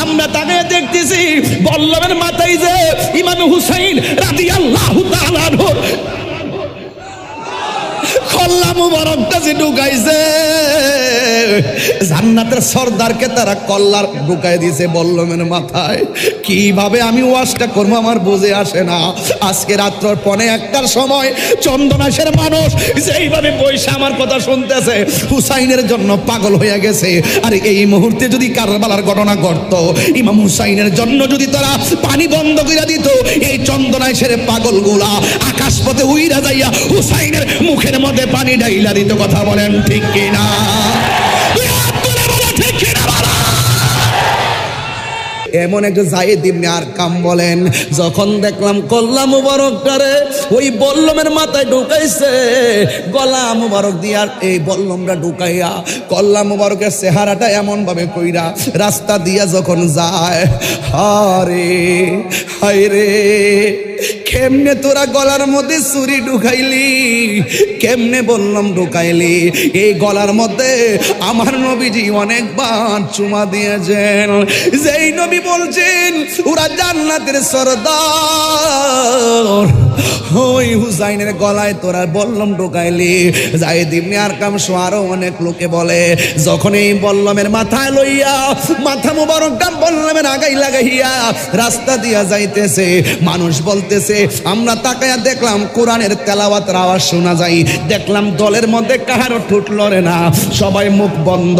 আমরা তাকে দেখতেছি বল্লমের মাথায় যে ইমাম হুসাইন রাদিয়াল্লাহু তাআলা আনহু কল্লা মুবারকটা যে ঢুকাইছে, জান্নাতের সর্দারকে তারা কল্লার ঢুকাই দিয়েছে বল্লমের মাথায়। কিভাবে আমি ওয়াজটা করবো আমার বুঝে আসে না। আজকে রাত্র 1:15টার সময় চন্দনাশের মানুষ যেইভাবে বৈশা আমার কথা শুনতেছে হুসাইনের জন্য পাগল হয়ে গেছে। আর এই মুহূর্তে যদি কারবালার ঘটনা ঘটতো, ইমাম হুসাইনের জন্য যদি তারা পানি বন্ধ করে দিত, এই চন্দনাশের পাগলগুলা আকাশপথে উইরা যাইয়া হুসাইনের মুখের মধ্যে পানি ঢাইলা দিত। কথা বলেন ঠিক কিনা? এমন একটা যায়েদ ইবনে আরকাম বলেন, যখন দেখলাম কল্লা মুবারকটারে ওই বল্লমের মাথায় ঢুকাইছে, গলা মুবারক দিয়া এই বল্লমটা ঢুকাইয়া কল্লা মুবারকের চেহারাটা এমন ভাবে কইরা রাস্তা দিয়া যখন যায়, হারে হায়রে কেমনে তোরা গলার মধ্যে ছুরি ঢুকাইলি, কেমনে বললাম ঢুকাইলি? এই গলার মধ্যে আমার নবীজি অনেকবার চুমা দিয়েছেন। যেই নবী বলছেন ওরা জান্নাতের সরদার, ওই হুসাইনের গলায় তোরা বললাম ঢুকাইলি। যায়েদ ইবনে আরকাম সহ আরো অনেক লোকে বলে, যখন এই বল্লমের মাথায় লইয়া মাথা মুবারকটা বল্লমের আগাই লাগাইয়া রাস্তা দিয়া যাইতেছে, মানুষ বলতেছে, আমরা তাকায়া দেখলাম কোরআনের তেলাওয়াতের আওয়াজ শোনা যায়। দেখলাম দলের মধ্যে কাহারও ঠোঁট লড়ে না, সবাই মুখ বন্ধ।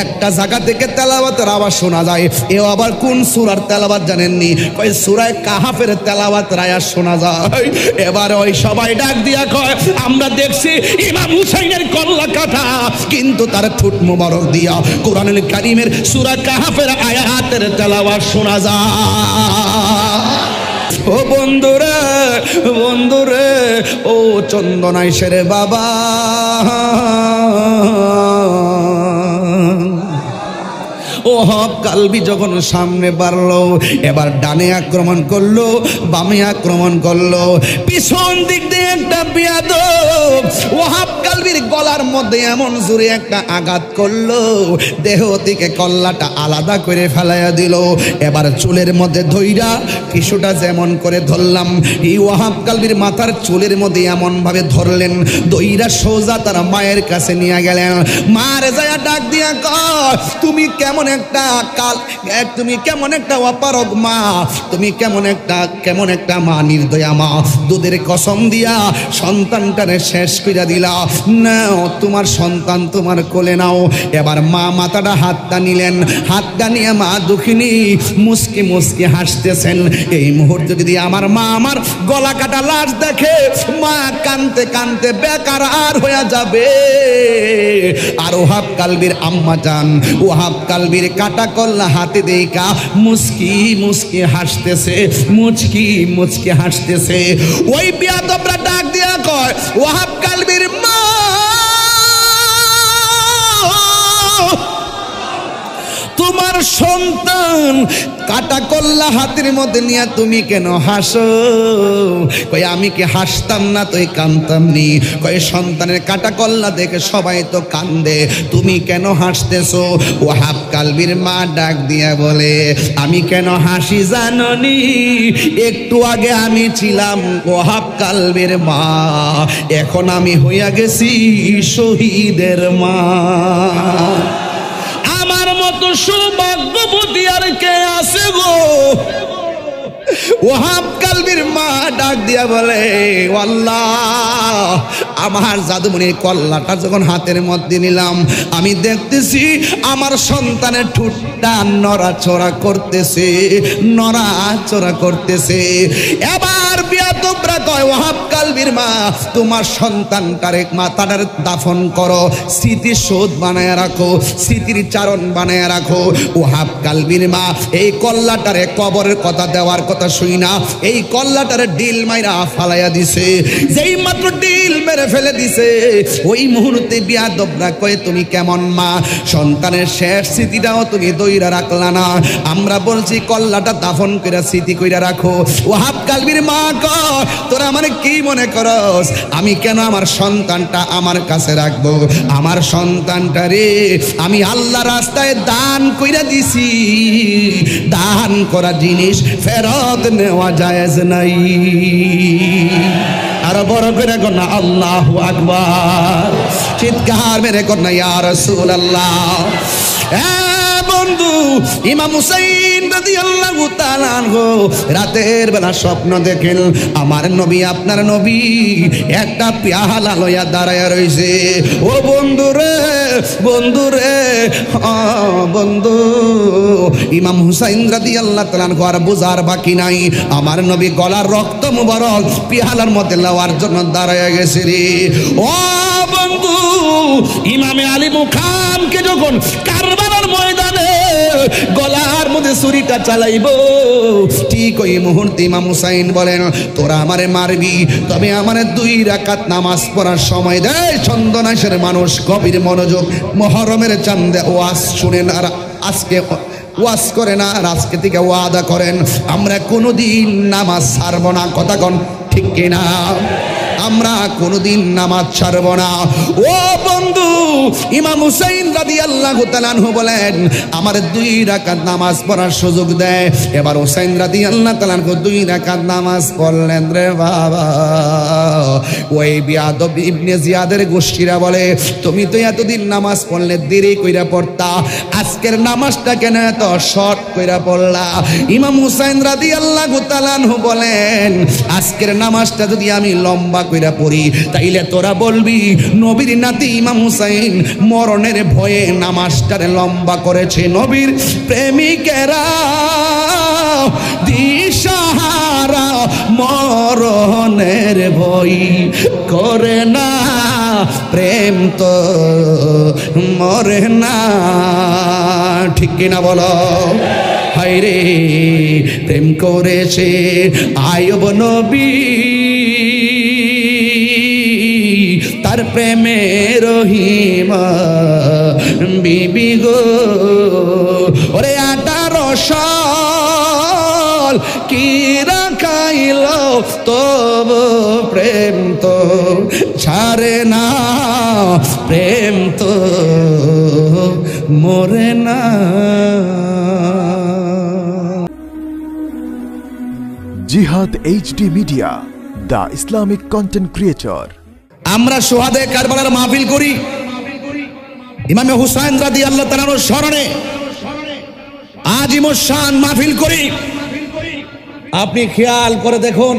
একটা জায়গা থেকে তেলাওয়াতের আওয়াজ শোনা যায়। এও আবার কোন সূরার তেলাওয়াত জানেননি? কয় সূরা কাহাফের তেলাওয়াতের আয়াত শোনা যায়। এবার ওই সবাই ডাক দিয়া কয়, আমরা দেখছি ইমাম হুসাইনের কল্লা কাটা, কিন্তু তার ঠোঁট মোবারক দিয়া কোরআনুল কারীমের সূরা কাহাফের আয়াতের তেলাওয়াত শোনা যায়। ও বন্ধুরে বন্ধুরে, ও চন্দনাইশের বাবা, ও হক কালবি যখন সামনে বাড়লো, এবার ডানে আক্রমণ করলো, বামে আক্রমণ করলো, পিছন দিক দিয়ে একটা বিয়াদব ওহাব কালবির গলার মধ্যে এমন জোরে একটা আঘাত করলো, দেহ থেকে কল্লাটা আলাদা করে ফেলাইয়া দিল। এবার চুলের মধ্যে ধইরা কিছুটা যেমন করে ধরলাম, এই ওহাব কালবির মাথার চুলের মধ্যে এমন ভাবে ধরলেন, দইরা সোজা তারা মায়ের কাছে নিয়ে গেলেন। মারে যায় ডাক দিয়া কয়, তুমি কেমন একটা কাল, তুমি কেমন একটা অপারগ মা, তুমি কেমন একটা মা, নির্দয়া মা, দুধের কসম দিয়া সন্তানটারে শেষ করে দিলা। নাও তোমার সন্তান তোমার কোলে নাও। এবার মা মাথাটা হাতটা নিলেন, হাতটা নিয়ে মা দুঃখিনী মুস্কি মুস্কি হাসতেছেন। এই মুহূর্তে যদি আমার মা আমার গলা কাটা লাশ দেখে, মা কানতে কানতে বেকার আর হয়ে যাবে। আর ওহাব কালবির আম্মা জান, ওহাব কালবির কাটা কল্লা হাতে দেখা মুস্কি মুস্কি হাসতেছে, মুচকি মুচকি হাসতেছে। ওই বিয়াদবরা ডাক দিয়া কয়, ওহাব কালবির মা, তোমার সন্তান কাটা কল্লা হাতের মধ্যে নিয়ে তুমি কেন হাসো? কই আমি কি হাসতাম না, তুই কানতাম নি? কই সন্তানের কাটা কল্লা দেখে সবাই তো কান্দে, তুমি কেন হাসতেছো? ওহাব কালবির মা ডাক দিয়া বলে, আমি কেন হাসি জাননি? একটু আগে আমি ছিলাম ওহাব কালবির মা, এখন আমি হইয়া গেছি শহীদের মা। আমার মতো সৌভাগ্যবতী আর কে আছে গো? ওহাব কালবির মা ডাক দিয়া বলে, আল্লাহ, আমার জাদুমণির কল্লাটা যখন হাতের মধ্যে নিলাম, আমি দেখতেছি আমার সন্তানের ঠোঁটটা নড়াচড়া করতেছে, নড়াচড়া করতেছে। এবার বিয়াদবরা কয়, ওহাব কালবির মা, তোমার সন্তানটারে মাথাটার দাফন করো, স্মৃতিসৌধ বানায় রাখো, স্মৃতির চারণ বানায় রাখো। ওহাব কালবির মা এই কল্লাটারে কবরের কথা দেওয়ার কথা শুই না, এই কল্লাটারে ডিল মাইরা ফালাইয়া দিছে। যেই মাত্র ডিল মেরে ফেলে দিছে, ওই মুহূর্তে বিয়াদবরা কয়, তুমি কেমন মা, সন্তানের শেষ স্মৃতিটাও তুমি দইরা রাখলা না। আমরা বলছি কল্লাটা দাফন করে স্মৃতি কইরা রাখো। ওহাব কালবির মা কয়, তোরা মানে কি মনে করস আমি কেন আমার সন্তানটা আমার কাছে রাখবো? আমার সন্তানটা রে আমি আল্লাহ রাস্তায় দান কইরা দিছি, দান করা জিনিস ফেরত নেওয়া জায়েজ নাই। আর বড় করে কর না আল্লাহু আকবার, চিৎকার মেরে কর না ইয়া রাসূলুল্লাহ। বন্ধু ইমাম হুসাইন রাদিয়াল্লাহু তাআলা আনহু রাতের বেলা স্বপ্ন দেখেন আমার নবী আপনার নবী একটা পেয়ালা লইয়া দাঁড়ায়া রইছে। ও বন্ধু রে বন্ধু, ইমাম হুসাইন রাদিয়াল্লাহু তাআলা আনহু আর বুঝার বাকি নাই, আমার নবী গলার রক্ত মুবারক পেয়ালার মধ্যে লওয়ার জন্য দাঁড়ায়া গেছে রে। ও বন্ধু, ইমামে আলী মুকামকে যখন কারবালার ময়দানে গলার মধ্যে ছুরিটা চালাইব, ঠিক ওই মুহূর্তে ইমাম হুসাইন বলেন তোরা আমারে মারবি, তবে আমারে 2 রাকাত নামাজ পড়ার সময় দে। চন্দনাশের মানুষ গভীর মনোযোগ, মুহররমের চাঁদে ওয়াজ শুনেন আর আজকে ওয়াজ করেন, আর আজকে থেকে ওয়াদা করেন আমরা কোনোদিন নামাজ ছাড়ব না। কথা কোন ঠিক কিনা? আমরা কোনোদিন নামাজ ছাড়ব না। ও বন্ধু, ইমাম হুসাইন রাদিয়াল্লাহু তাআলা আনহু বলেন আমার 2 রাকাত নামাজ পড়ার সুযোগ দেয়। এবার হুসাইন রাদিয়াল্লাহু তাআলা আনহু 2 রাকাত নামাজ পড়লেন রে বাবা। ওই বিয়াদব ইবনে জিয়াদের গোষ্ঠীরা বলে তুমি তো এতদিন নামাজ পড়লে দেরি কইরা পড়তা, আজকের নামাজটা কেন এত শর্ট কইরা পড়লা? ইমাম হুসাইন রাদিয়াল্লাহু তাআলা আনহু বলেন আজকের নামাজটা যদি আমি লম্বা কইরা পড়ি তাইলে তোরা বলবি নবীর নাতি ইমাম হুসাইন মরণের ভয়ে নামাজটারে লম্বা করেছে। নবীর প্রেমিকেরা দিশাহারা মরণের ভয় করে না, প্রেম তো মরে না। ঠিক কিনা বলো? হায়রে প্রেম করেছে আয়ুব নবী, তার প্রেমে রহিমা বিবি গো। ওরে 18 সাল কি রাখাইল তব প্রেম তো ছাড়ে না, প্রেম তো মরে না। জিহাদ HD media, the Islamic content creator. আমরা সোহাদে কারবালার মাহফিল করি ইমামে হুসাইন রাদিয়াল্লাহু তাআলার স্মরণে, আজিমুস শান মাহফিল করি। আপনি খেয়াল করে দেখুন,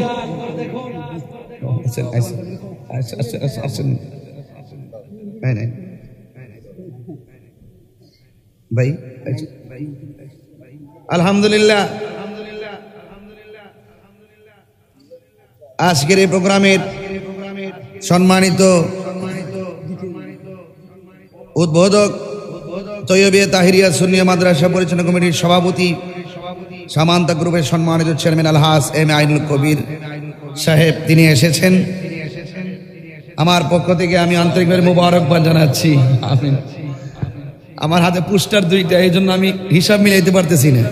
ভাই আলহামদুলিল্লাহ আজকের এই প্রোগ্রামের সম্মানিত উদ্বোধক তৈয়বিয়া তাহিরিয়া সুন্নিয়া মাদ্রাসা পরিচালনা কমিটির সভাপতি সামান্তা গ্রুপের সম্মানিত চেয়ারম্যান আলহাজ এম আইনুল কবির সাহেব, তিনি এসেছেন। আমার পক্ষ থেকে আমি আন্তরিকভাবে মোবারকবাদ জানাচ্ছি। আমিন। আমার হাতে পুস্টার 2টা, এই জন্য আমি হিসাব মিলাইতে পারতেছি না,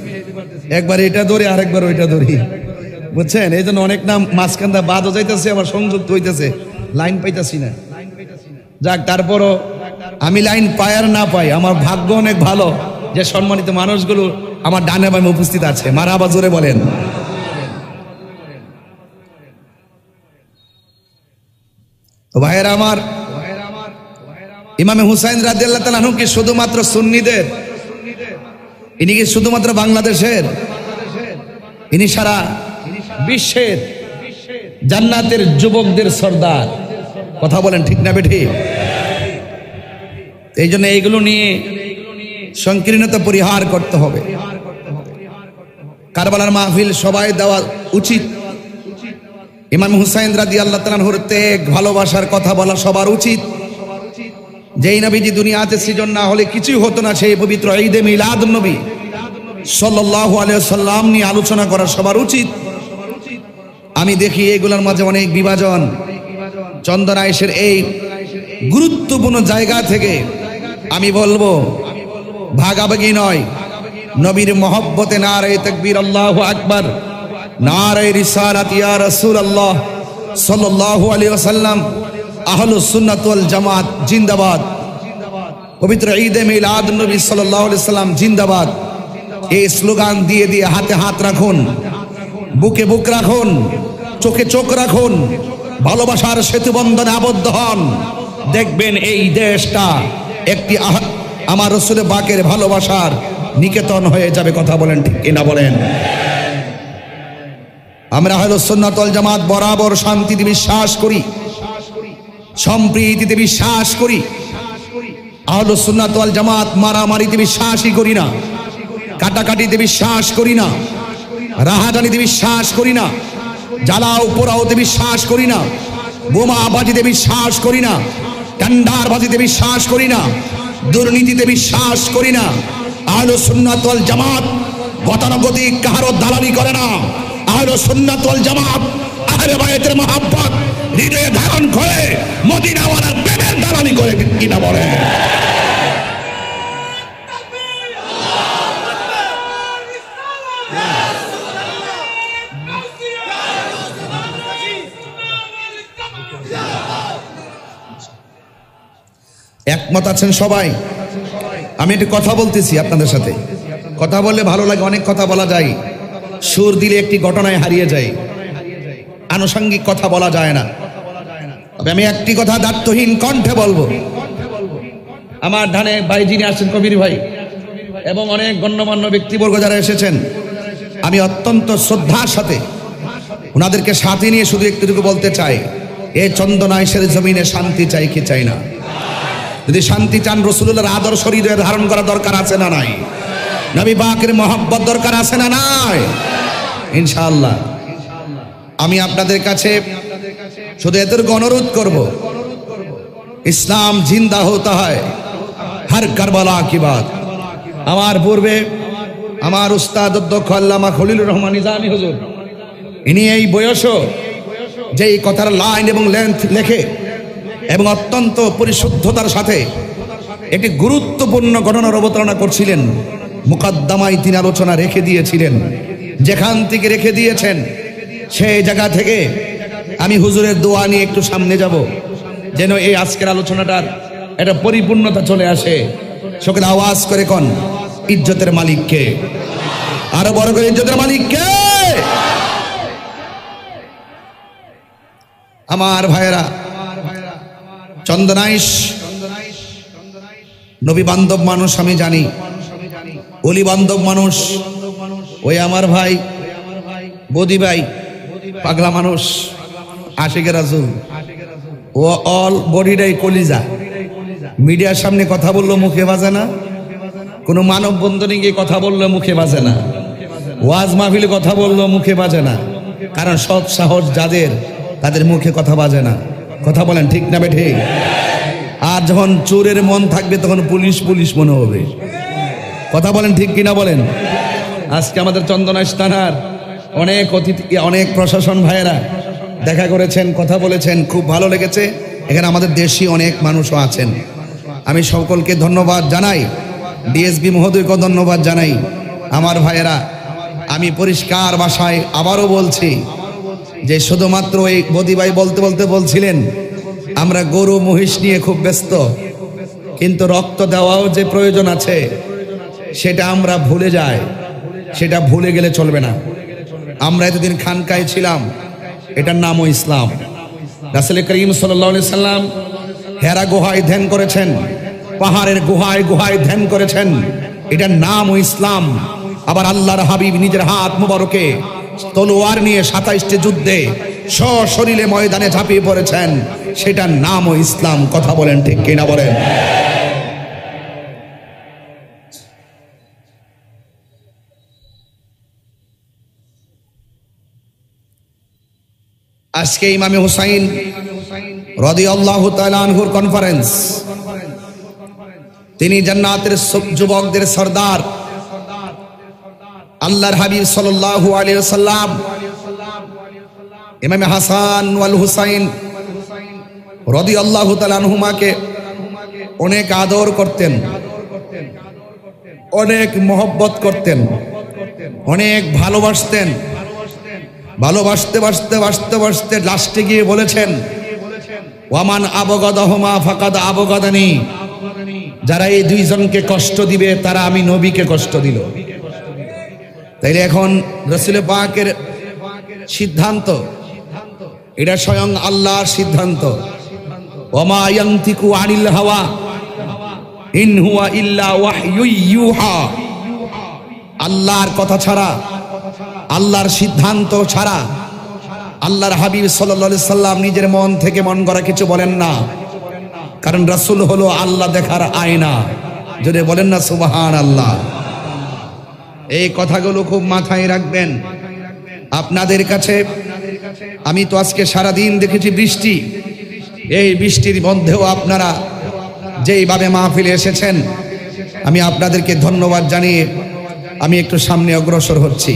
একবার এটা ধরে আরেকবার ওইটা ধরি, বুঝছেন? এই জন্য অনেক নাম মাঝখানটা বাদও যাইতেছে, আবার সংযুক্ত হইতেছে, লাইন পাইতেছি না। যাক, তারপরও আমি লাইন পাই আর না পাই, আমার ভাগ্য অনেক ভালো যে সম্মানিত মানুষগুলো আমার ডানে বামে উপস্থিত আছে। মারহাবা জোরে বলেন। তো ভাইয়েরা আমার, ইমামে হুসাইন রাদিয়াল্লাহু তাআলা আনহু কি শুধুমাত্র সুন্নিদের? ইনি কি শুধুমাত্র বাংলাদেশের? ইনি সারা বিশ্বের জান্নাতের যুবকদের সর্দার। কথা বলেন ঠিক না বেঠি? এই জন্য এইগুলো নিয়ে সংকীর্ণতা পরিহার করতে হবে। কারবালার মাহফিল সবাই দেওয়া উচিত। ইমাম হুসাইন রাদিয়াল্লাহু তাআলা আনহুর ত্যাগ ভালোবাসার কথা বলা সবার উচিত। যেই নবীজি দুনিয়াতে সৃজন না হলে কিছুই হতো না, সেই পবিত্র ঈদে মিলাদুন নবী সাল্লাল্লাহু আলাইহি ওয়াসাল্লাম নিয়ে আলোচনা করা সবার উচিত। আমি দেখি এগুলোর মাঝে অনেক বিভাজন। চন্দনাইশের এই গুরুত্বপূর্ণ জায়গা থেকে আমি বলবো ভাগাভাগি নয়, নবীর মহব্বতে নারে তাকবীর, আল্লাহু আকবার, নারে রিসালাত ইয়া রাসূলুল্লাহ সাল্লাল্লাহু আলাইহি ওয়াসাল্লাম, আহলুস সুন্নাত ওয়াল জামাত জিন্দাবাদ, পবিত্র ঈদে মিলাদ নবী সাল্লাল্লাহু আলাইহি ওয়াসাল্লাম জিন্দাবাদ, এই স্লোগান দিয়ে দিয়ে হাতে হাত রাখুন, বুকে বুক রাখুন, চোখে চোখ রাখুন, ভালোবাসার সেতু বন্ধনে আবদ্ধ হন। দেখবেন এই দেশটা একটি আমার রাসূল পাকের ভালোবাসার নিকেতন হয়ে যাবে। কথা বলেন ঠিক কিনা বলেন? আমরা আহলুস সুন্নাত ওয়াল জামাত বরাবর শান্তিতে বিশ্বাস করি, সম্প্রীতিতে বিশ্বাস করি। আহলুস সুন্নাত ওয়াল জামাত মারামারিতে বিশ্বাসই করি না, কাটাকাটিতে বিশ্বাস করি না, রাহাজানিতে বিশ্বাস করি না, জ্বালাও পোড়াওতে বিশ্বাস করি না, বোমাবাজিতে বিশ্বাস করি না, টেন্ডারবাজিতে বিশ্বাস করি না, দুর্নীতিতে বিশ্বাস করি না। আহলুস সুন্নাত ওয়াল জামাত গতানুগতিক কাহারও দালালি করে না। আহলুস সুন্নাত ওয়াল জামাত আহলে বায়তের মহব্বত হৃদয়ে ধারণ করে মদিনাওয়ালার প্রেমের দালালি করে কিনা বলে? একমত আছেন সবাই? আমি একটু কথা বলতেছি আপনাদের সাথে, কথা বললে ভালো লাগে, অনেক কথা বলা যায়, সুর দিলে একটি ঘটনায় হারিয়ে যায়, আনুষঙ্গিক কথা বলা যায় না। তবে আমি একটি কথা দায়িত্বহীন কণ্ঠে বলবো। আমার ধানে ভাই যিনি আসছেন, কবির ভাই এবং অনেক গণ্যমান্য ব্যক্তিবর্গ যারা এসেছেন, আমি অত্যন্ত শ্রদ্ধার সাথে ওনাদেরকে সাথে নিয়ে শুধু একটুটুকু বলতে চাই, এই চন্দনাইশের জমিনে শান্তি চাই কি চাই না? যদি শান্তি চান, রাসূলুল্লাহর আদর্শ হৃদয়ে ধারণ করা দরকার আছে না নাই? নবী পাকের মহব্বত দরকার আছে না নাই? ইনশাআল্লাহ আমি আপনাদের কাছে শুধু এতটুকু অনুরোধ করব, ইসলাম জিন্দা হতে হয় হর কারবালা কি বাত। আমার পূর্বে আমার উস্তাদ অধ্যক্ষ আল্লামা খলিলুর রহমান নিজামী হুজুর, ইনি এই বয়সও যেই কথার লাইন এবং লেন্থ লেখে এবং অত্যন্ত পরিশুদ্ধতার সাথে একটি গুরুত্বপূর্ণ ঘটনার অবতারণা করছিলেন, মুকদ্দমায় তিনি আলোচনা রেখে দিয়েছিলেন। যেখান থেকে রেখে দিয়েছেন সেই জায়গা থেকে আমি হুজুরের দোয়া নিয়ে একটু সামনে যাব, যেন এই আজকের আলোচনাটার একটা পরিপূর্ণতা চলে আসে। সকলে আওয়াজ করে কোন ইজ্জতের মালিককে, আরো বড় করে ইজ্জতের মালিককে। আমার ভাইয়েরা, চন্দনাইশ নবী বান্ধব মানুষ আমি জানি, অলি বান্ধব মানুষ। ওই আমার ভাই বদি ভাই পাগলা মানুষ, আশিকে রাসূল, ও অল বডিটাই কলিজা। মিডিয়ার সামনে কথা বললো মুখে বাজে না, কোনো মানব বন্ধনে গিয়ে কথা বললো মুখে বাজে না, ওয়াজ মাহফিলে কথা বললো মুখে বাজে না। কারণ সৎ সাহস যাদের, তাদের মুখে কথা বাজে না। কথা বলেন ঠিক না বেঠে? আর যখন চোরের মন থাকবে তখন পুলিশ পুলিশ মনে হবে। কথা বলেন ঠিক কিনা বলেন? আজকে আমাদের চন্দনাইশ থানার অনেক অতিথি, অনেক প্রশাসন ভাইয়েরা দেখা করেছেন, কথা বলেছেন, খুব ভালো লেগেছে। এখানে আমাদের দেশি অনেক মানুষও আছেন। আমি সকলকে ধন্যবাদ জানাই, ডিএসপি মহোদয়কে ধন্যবাদ জানাই। আমার ভাইয়েরা, আমি পরিষ্কার ভাষায় আবারও বলছি যে শুধুমাত্র এই বদি ভাই বলতে বলতে বলছিলেন আমরা গরু মহিষ নিয়ে খুব ব্যস্ত, কিন্তু রক্ত দেওয়াও যে প্রয়োজন আছে সেটা আমরা ভুলে যাই। সেটা ভুলে গেলে চলবে না। আমরা এতদিন খানকায় ছিলাম, এটার নামও ইসলাম। রাসূল করিম সাল্লাল্লাহু আলাইহি সাল্লাম হেরা গুহায় ধ্যান করেছেন, পাহাড়ের গুহায় গুহায় ধ্যান করেছেন, এটার নামও ইসলাম। আবার আল্লাহর হাবিব নিজের হাত মুবারকে তলোয়ার নিয়ে ২৭টি যুদ্ধে সশরীরে ময়দানে ঝাঁপিয়ে পড়েছেন, সেটার নামও ইসলাম। কথা বলেন ঠিক কিনা বলেন? আজকে ইমামে হুসাইন রাদিয়াল্লাহু তাআলা আনহুর কনফারেন্স। তিনি জান্নাতের যুবকদের সরদার আল্লাহর হাবিব সাল্লাল্লাহু আলাইহি ওয়াসাল্লাম ইমামে হাসান ওয়াল হুসাইন রাদিয়াল্লাহু তাআলা আনহুমাকে অনেক আদর করতেন, অনেক মহব্বত করতেন, অনেক ভালোবাসতেন। ভালোবাসতে বাসতে বাসতে বাসতে লাস্টে গিয়ে বলেছেন, ওয়ামান আবগাদাহুমা ফাকাদ আবগাদানি, যারা এই দুইজনকে কষ্ট দিবে তারা আমি নবীকে কষ্ট দিল। তাইলে এখন রাসূল পাকের সিদ্ধান্ত, এটা স্বয়ং আল্লাহর সিদ্ধান্ত। ওমা ইয়ানতিকু আনিল হাওয়া ইন হুয়া ইল্লা ওয়াহয়ু ইউহা। আল্লাহর কথা ছাড়া, আল্লাহর সিদ্ধান্ত ছাড়া আল্লাহর হাবিব সাল্লাল্লাহু আলাইহি সাল্লাম নিজের মন থেকে মন গড়া কিছু বলেন না, কারণ রাসূল হলো আল্লাহ দেখার আয়না। যদি বলেন না সুবহানাল্লাহ। এই কথাগুলো খুব মাথায় রাখবেন। আপনাদের কাছে আমি তো আজকে সারাদিন দেখেছি বৃষ্টি, এই বৃষ্টির মধ্যেও আপনারা যেইভাবে মাহফিলে এসেছেন, আমি আপনাদেরকে ধন্যবাদ জানিয়ে আমি একটু সামনে অগ্রসর হচ্ছি।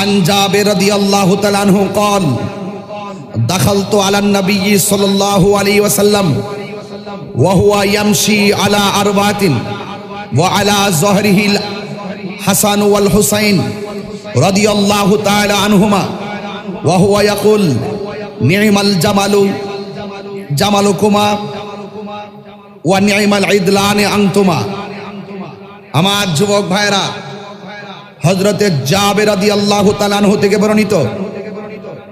আন জাবের রাদিয়াল্লাহু তাআলা আনহু قال دخلت على النبي صلى الله عليه وسلم وهو يمشي على أربعة وعلى ظهره الحسن والحسين رضي الله تعالى عنهما وهو يقول نعم الجمل جملكما ونعم العدلان أنتما। আমার যুবক ভাইরা, হযরতে জাবের রাদিয়াল্লাহু তাআলা আনহু থেকে বর্ণিত,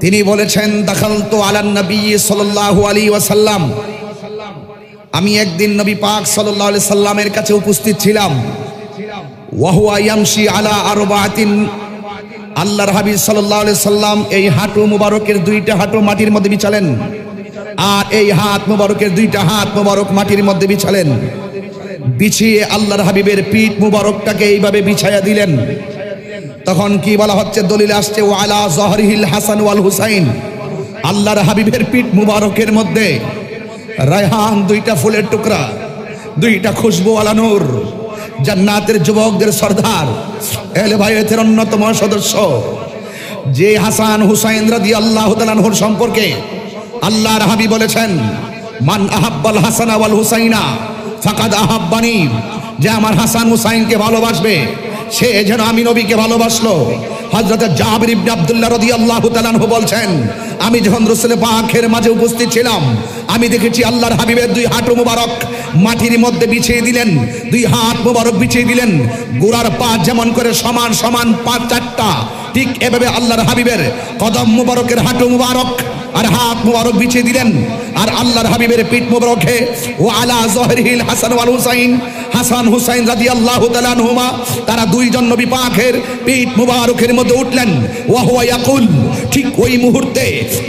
তিনি বলেছেন দাখালতু আলান নবী সাল্লাল্লাহু আলাইহি ওয়াসাল্লাম, আমি একদিন নবী পাক সাল্লাল্লাহু আলাইহি সাল্লামের কাছে উপস্থিত ছিলাম। ওয়া হুয়া ইয়ামশি আলা আরবাতিন, আল্লাহর হাবিব সাল্লাল্লাহু আলাইহি সাল্লাম এই হাঁটু মুবারকের দুইটা হাঁটু মাটির মধ্যে বিছালেন, আর এই হাত মুবারকের দুইটা হাত মুবারক মাটির মধ্যে বিছালেন। বিছিয়ে আল্লাহর হাবিবের পিঠ মুবারকটাকে এইভাবে বিছায়া দিলেন। তখন কি বলা হচ্ছে, দলিলে আসছে ওয়া আলা যহরিহিল হাসান ওয়াল হুসাইন, আল্লাহর হাবিবের পিঠ মুবারকের মধ্যে রায়হান, দুইটা ফুলের টুকরা, দুইটা খুশবুওয়ালা নূর, জান্নাতের যুবকদের সরদার, আহলে বাইতের অন্যতম সদস্য, যে হাসান হুসাইন রাদিয়াল্লাহু তাআলা আনহুর সম্পর্কে আল্লাহর হাবিব বলেছেন মান আহাব্বাল হাসান ওয়াল হুসাইনা ফাকাদ আহাব্বানি, যে আমার হাসান হুসাইনকে ভালোবাসবে সে যেন আমি নবীকে ভালোবাসলো। হযরত জাবির ইবনে আব্দুল্লাহ রাদিয়াল্লাহু তাআলা আনহু বলছেন, আমি যখন রাসূল পাকের মাঝে উপস্থিত ছিলাম, আমি দেখেছি আল্লাহর হাবিবের দুই হাঁটু মুবারক মাটির মধ্যে বিছিয়ে দিলেন, দুই হাত মুবারক বিছিয়ে দিলেন। গোড়ার পা যেমন করে সমান সমান পা চারটা, ঠিক এভাবে আল্লাহর হাবিবের কদম মুবারকের হাঁটু মুবারক আর হাত মুবারক বিছিয়ে দিলেন। আর আল্লাহর হাবিবের পিঠ মুবারকে ওয়া আলা যহরিহিল হাসান ওয়াল হুসাইন, হাসান হুসাইন রাদিয়াল্লাহু তাআলা আনহুমা, তারা দুইজন নবী পাকের পিঠ মুবারকের মধ্যে উঠলেন। ওয়া হুয়া ইয়াকুল, ঠিক ওই মুহূর্তে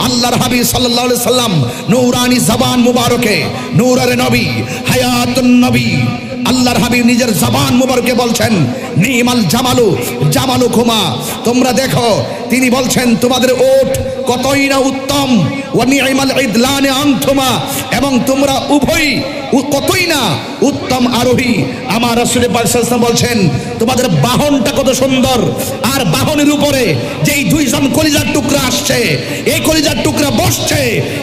আল্লাহর হাবিব সাল্লাল্লাহু আলাইহি সাল্লাম নূরানি জবান মুবারকে, নূরের নবী, হায়াতুন নবী, আল্লাহর হাবিব নিজের জবান মুবারকে বলছেন নিমাল জামালু জামালুকুমা, তোমরা দেখো, তিনি বলছেন তোমাদের ওট কতই না উত্তম, ওয়া নিমাল ইদলানে আনতুমা, এবং তোমরা উভয়ই কতই না উত্তম আরোহী। আমার রাসূল পাক সাল্লাল্লাহু আলাইহি ওয়াসাল্লাম বলছেন তোমাদের বাহনটা কত সুন্দর, আর বাহনের উপরে যেই দুইজন কলিজার টুকরা আসছে, এই কলিজার টুকরা বসছে,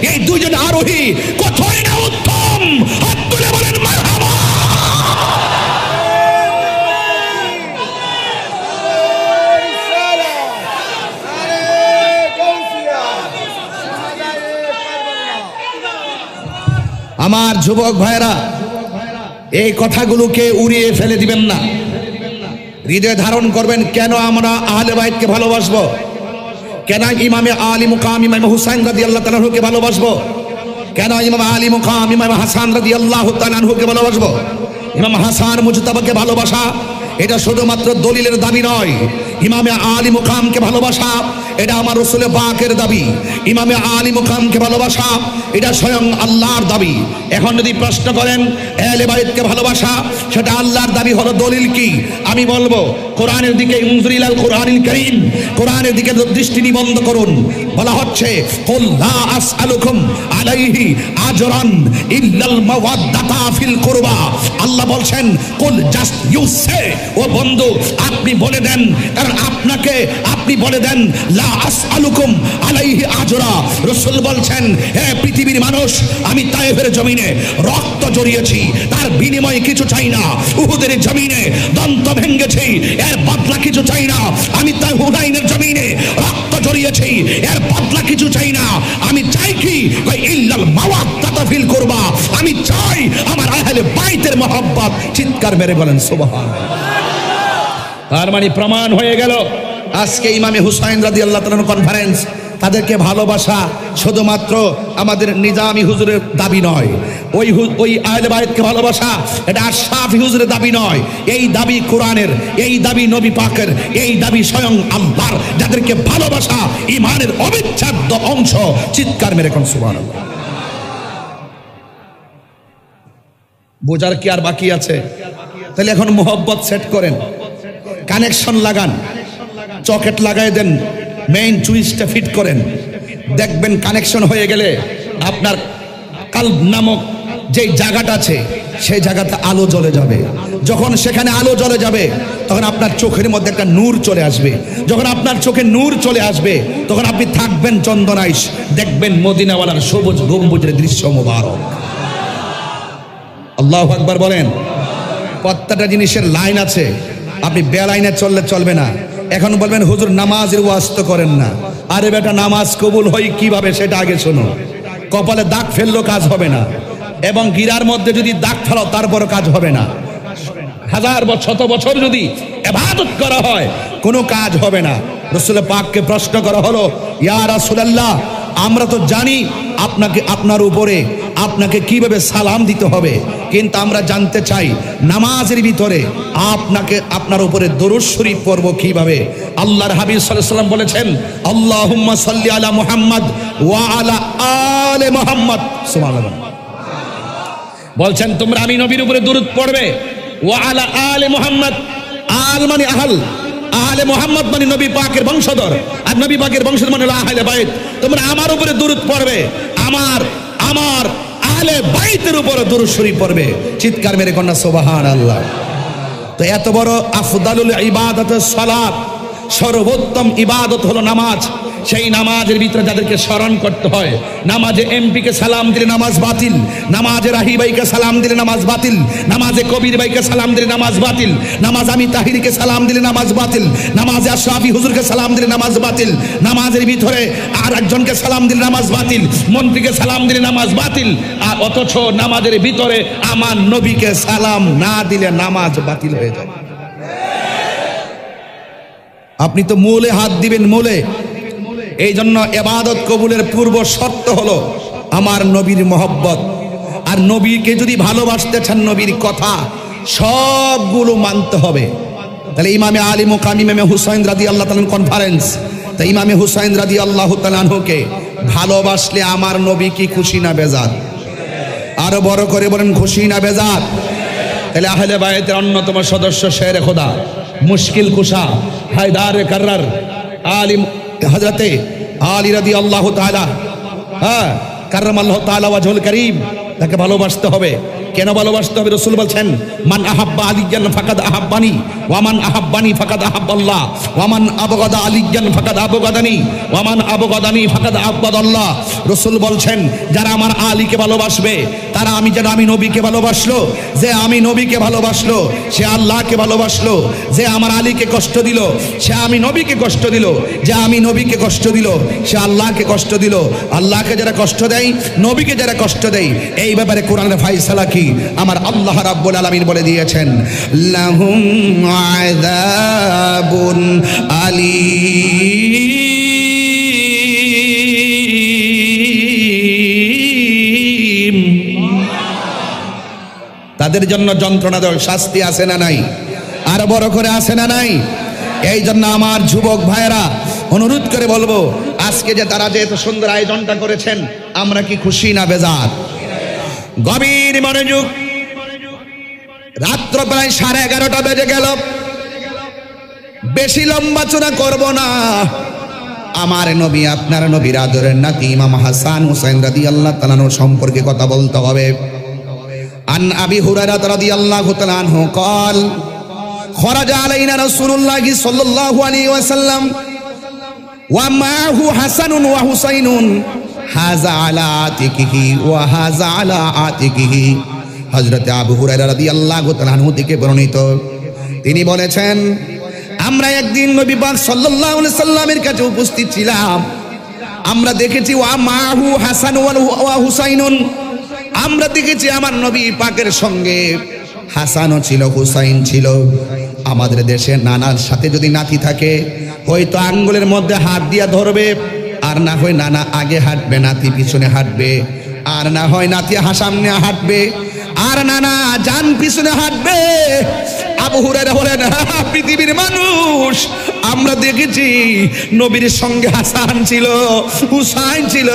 এই দুইজন আরোহী কতই না উত্তম। হাত তুলে বলেন মারহাবা। আমার যুবক ভাইরা, এই কথাগুলোকে উড়িয়ে ফেলে দিবেন না, হৃদয়ে ধারণ করবেন। কেন আমরা আহলে বাইতকে ভালোবাসবো? কেন ইমামে আলী মুকাম ইমাম হুসাইন রাদিয়াল্লাহু তাআলা আনহুকে ভালোবাসবো? কেন ইমাম আলী মুকাম ইমাম হাসান রাদিয়াল্লাহু তাআলা আনহুকে ভালোবাসবো? ইমাম হাসান মুজতাবাকে ভালোবাসা এটা শুধুমাত্র দলিলের দাবি নয়, ইমামে আলী মুকামকে ভালোবাসা এটা আমার রাসূল পাকের দাবি। ইমামে আলী মুকামকে ভালোবাসা এটা স্বয়ং আল্লাহর দাবি। এখন যদি প্রশ্ন করেন আহলে বাইতকে ভালোবাসা সেটা আল্লাহর দাবি, হলো দলিল কি? আমি বলবো কোরআনের দিকে, ইনজুরিলাল কোরআনিল কারীম, কোরআনের দিকে দৃষ্টি নিবন্ধ করুন। বলা হচ্ছে কুল লা আসআলুকুম আলাইহি আজরান ইল্লাল মাওয়াদ্দাতা ফিল কুরবা। আল্লাহ বলছেন কুল, জাস্ট ইউ সে, ও বন্ধু আপনি বলে দেন, কারণ আপনাকে আপনি বলে দেন লা আসআলুকুম আলাইহি আজরা। রাসূল বলছেন হে পৃথিবীর মানুষ, আমি তায়েফের জমিনে রক্ত জড়িয়েছি, তার বিনিময়ে কিছু চাই না। উহুদের জমিনে দন্ত ভেঙেছি, এর বদলা কিছু চাই না। আমি তাই হুনাইনের জমিনে রক্ত জড়িয়েছি, এর বদলা কিছু চাই না। আমি চাই কি? ইল্লাল মাওয়াদ্দাতা ফিল কুরবা, আমি চাই আমার আহলে বাইতের মহব্বত। চিৎকার মেরে বলেন সুবহানাল্লাহ। তার মানে প্রমাণ হয়ে গেল আজকে ইমামে হুসাইন রাদিয়াল্লাহু তাআলা কনফারেন্স, তাদেরকে ভালোবাসা শুধুমাত্র আমাদের নিজামী হুজুরের দাবি নয়, ওই আহলে বাইতকে ভালোবাসা এটা আশরাফি হুজুরের দাবি নয়, এই দাবি কোরআনের, এই দাবি নবী পাকের, এই দাবি স্বয়ং আল্লাহর, যাদেরকে ভালোবাসা ঈমানের অবিচ্ছেদ্য অংশ। চিৎকার মেরে কোন সুবহানাল্লাহ। বোঝার কি আর বাকি আছে? তাহলে এখন মোহব্বত সেট করেন, কানেকশন লাগান, চকেট লাগাই দেন, মেইন সুইচটা ফিট করেন, দেখবেন কানেকশন হয়ে গেলে আপনার কালব নামক যেই জায়গাটা আছে সেই জায়গাতে আলো জ্বলে যাবে। যখন সেখানে আলো জ্বলে যাবে তখন আপনার চোখের মধ্যে একটা নূর চলে আসবে। যখন আপনার চোখে নূর চলে আসবে তখন আপনি থাকবেন চন্দনাইশ, দেখবেন মদিনাওয়ালার সবুজ গম্বুজের দৃশ্য মোবারক। আল্লাহু আকবার বলেন। প্রত্যেকটা জিনিসের লাইন আছে, আপনি বেলাইনে চললে চলবে না। এখন বলবেন হুজুর নামাজের ওয়াজ তো করেন না। আরে বেটা, নামাজ কবুল হয় কিভাবে সেটা আগে শোনো। কপালে দাগ ফেললেও কাজ হবে না, এবং গিরার মধ্যে যদি দাগ ফেলো তারপরও কাজ হবে না। হাজার শত বছর যদি ইবাদত করা হয় কোনো কাজ হবে না। রাসূল পাককে প্রশ্ন করা হলো, ইয়া রাসূলুল্লাহ, আমরা তো জানি আপনার উপরে আপনাকে কিভাবে সালাম দিতে হবে, কিন্তু আমরা জানতে চাই নামাজের ভিতরে আপনার উপরে দরুদ শরীফ পড়ব কিভাবে। আল্লাহর হাবিব সাল্লাল্লাহু আলাইহি ওয়াসাল্লাম বলেছেন, আল্লাহুম্মা সাল্লি আলা মুহাম্মদ ওয়া আলা আলে মুহাম্মদ। সুবহানাল্লাহ। বলছেন তোমরা আমি নবীর উপরে দরুদ পড়বে, ওয়া আলা আলে মুহাম্মদ। আল মানে আহল, আহলে মুহাম্মদ মানে নবী পাকের বংশধর, আর নবী পাকের বংশধর মানে আহলে বাইত। তোমরা আমার উপরে দরুদ পড়বে, আমার আহলে বাইতের উপরে দরুদ শরীফ পড়বে। চিৎকার মেরে কন্যা সুবহানাল্লাহ। তো এত বড় আফদালুল ইবাদত সালাত, সর্বোত্তম ইবাদত হলো নামাজ। সেই নামাজের ভিতরে যাদেরকে স্মরণ করতে হয়, নামাজে এমপিকে সালাম দিলে নামাজ বাতিল, নামাজে রাহি ভাইকে সালাম দিলে নামাজ বাতিল, নামাজে কবির ভাইকে সালাম দিলে নামাজ বাতিল, নামাজ আমি তাহিরকে সালাম দিলে নামাজ বাতিল, নামাজে আশরাফি হুজুরকে সালাম দিলে নামাজ বাতিল, নামাজের ভিতরে আর একজনকে সালাম দিলে নামাজ বাতিল, মন্ত্রীকে সালাম দিলে নামাজ বাতিল। আর অথচ নামাজের ভিতরে আমার নবীকে সালাম না দিলে নামাজ বাতিল হয়ে যায়। আপনি তো মূলে হাত দিবেন, মূলে। এই জন্য ইবাদত কবুলের পূর্ব শর্ত হলো আমার নবীর মহব্বত। আর নবীকে যদি ভালোবাসতে চান, নবীর কথা সবগুলো মানতে হবে। তাহলে ইমামে আলী মুকাম ইমামে হুসাইন রাদিয়াল্লাহু তাআলা কনফারেন্স, তাই ইমামে হুসাইন রাদিয়াল্লাহু তাআলা আনহুকে ভালোবাসলে আমার নবী কি খুশি না বেজার? আরো বড় করে বলেন, খুশি না বেজার? তাহলে আহলে বাইতের অন্যতম সদস্য শেরে খোদা, মুশকিল কুশা, হায়দারে কাররার আলিম হযরতে আলী রাদিয়াল্লাহু তাআলা কাররামাল্লাহু তাআলা ওয়াজহুল কারীম, তাকে ভালোবাসতে হবে। কেন ভালোবাসতে হবে? রাসূল বলছেন, মান আহাব্বা আলিয়ান ফাকাদ আহাব্বানি ওয়া মান আহাব্বানি ফাকাদ আহাব্বাল্লাহ ওয়া মান আবগাদা আলিয়ান ফাকাদ আবগাদানি ওয়া মান আবগাদানি ফাকাদ আবগাদাল্লাহ। রাসূল বলছেন, যারা আমার আলীকে ভালোবাসবে তারা আমি নবীকে ভালোবাসলো। যে আমি নবীকে ভালোবাসলো সে আল্লাহকে ভালোবাসলো। যে আমার আলীকে কষ্ট দিল সে আমি নবীকে কষ্ট দিল। যে আমি নবীকে কষ্ট দিল সে আল্লাহকে কষ্ট দিল। আল্লাহকে যারা কষ্ট দেয়, নবীকে যারা কষ্ট দেয়, এই ব্যাপারে কোরআনের ফায়সালা কি আমার আল্লাহ রাব্বুল আলামিন বলে দিয়েছেন, লাহুম আযাবুন আলীম। তাদের জন্য যন্ত্রণাদায়ক শাস্তি আছে না নাই? আর বড় করে আছে না নাই? এই জন্য আমার যুবক ভাইয়েরা অনুরোধ করে বলবো, আজকে যে তারা যে এত সুন্দর আয়োজনটা করেছেন, আমরা কি খুশি না বেজার? গভীর মনোযোগ। রাত্র প্রায় 11:30 বেজে গেল। বেশি লম্বা চূড়া করব না। আমার নবী, আপনার নবীর আদরের নাতি ইমাম হাসান হুসাইন রাদিয়াল্লাহু তাআলা সম্পর্কে কথা বলতে হবে। আন আবি হুরায়রা রাদিয়াল্লাহু তাআলা আনহু قال خرج علينا رسول الله صلى الله عليه وسلم ومعه حسن وحسين হাযা আলা আতিকিহি ওয়া হাযা আলা আতিকিহি। হযরত আবু হুরায়রা রাদিয়াল্লাহু তাআলা আনহু থেকে বর্ণিত, তিনি বলেছেন, আমরা একদিন নবী পাক সাল্লাল্লাহু আলাইহি সাল্লামের কাছে উপস্থিত ছিলাম। আমরা দেখেছি ওয়া মাহু হাসান ওয়া হুসাইনুন, আমরা দেখেছি আমার নবী পাকের সঙ্গে হাসানও ছিল, হুসাইন ছিল। আমাদের দেশে নানার সাথে যদি নাতি থাকে হয়তো আঙ্গুলের মধ্যে হাত দিয়া ধরবে, আর না হয় নানা আগে হাঁটবে নাতি পিছনে হাঁটবে, আর না হয় নাতি সামনে হাঁটবে আর নানা জান পিছনে হাঁটবে। আবু হুরায়রা বলেন পৃথিবীর মানুষ আমরা দেখেছি নবীর সঙ্গে হাসান ছিল, হুসাইন ছিল,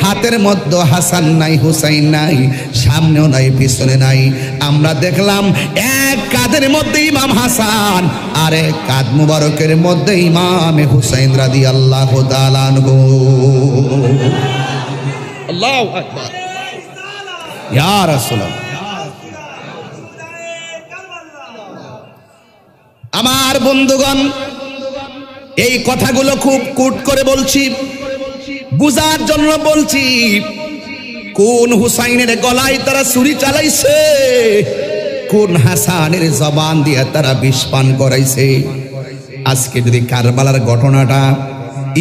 হাতের মধ্যে হাসান নাই হুসাইন নাই, সামনেও নাই পিছনে নাই। আমরা দেখলাম এক কাঁধের মধ্যে ইমাম হাসান আর এক কাঁধ মুবারকের মধ্যে ইমাম হুসাইন রাদিয়াল্লাহু তাআলা আনহু। আল্লাহু আকবার, ইয়া রাসূলুল্লাহ। আমার বন্ধুগণ, এই কথাগুলো খুব কুট করে বলছি, বুঝার জন্য বলছি। কোন হুসাইনের গলায় তারা ছুরি চালাইছে, কোন হাসানের জবান দিয়ে তারা বিষ পান করাইছে। আজকে যদি কারবালার ঘটনাটা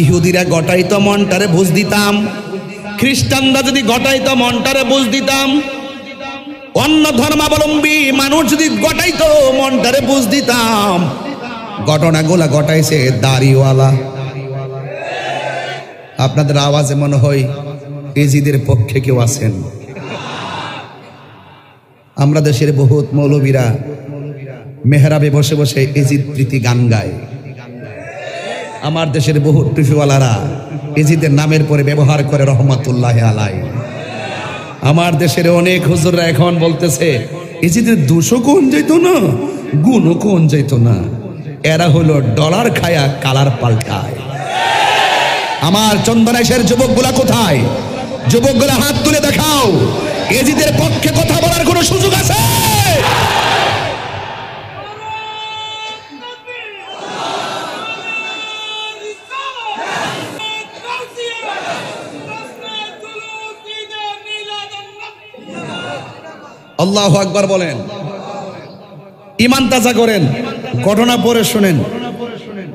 ইহুদিরা ঘটাইতো মনটারে বুঝ দিতাম, খ্রিস্টানরা যদি ঘটাইতো মনটারে বুঝ দিতাম, অন্য ধর্মাবলম্বী মানুষ যদি ঘটাইতো মনটারে বুঝ দিতাম। ঘটনাগুলা ঘটাইছে দাড়িওয়ালা। আপনাদের আওয়াজে মনে হয় এজিদের পক্ষে কেউ আছেন। আমরা দেশের বহুত মৌলবীরা মেহরাবে বসে বসে এজিদ প্রীতি গান গায়। আমার দেশের বহুত টুফিওয়ালারা এজিদের নামের পরে ব্যবহার করে রহমাতুল্লাহ আলাই। আমার দেশের অনেক হুজুররা এখন বলতেছে এজিদের দোষও কোন যেত না, গুণও কোন যেত না, এরা হলো ডলার খায়া কালার পাল্টায়। আমার চন্দনাইশের যুবকগুলা কোথায়? যুবকগুলা হাত তুলে দেখাও, এজিদের পক্ষে কথা বলার কোনো সুযোগ আছে? আল্লাহু আকবার বলেন, ঈমান তাজা করেন, ঘটনা পড়ে শুনেন।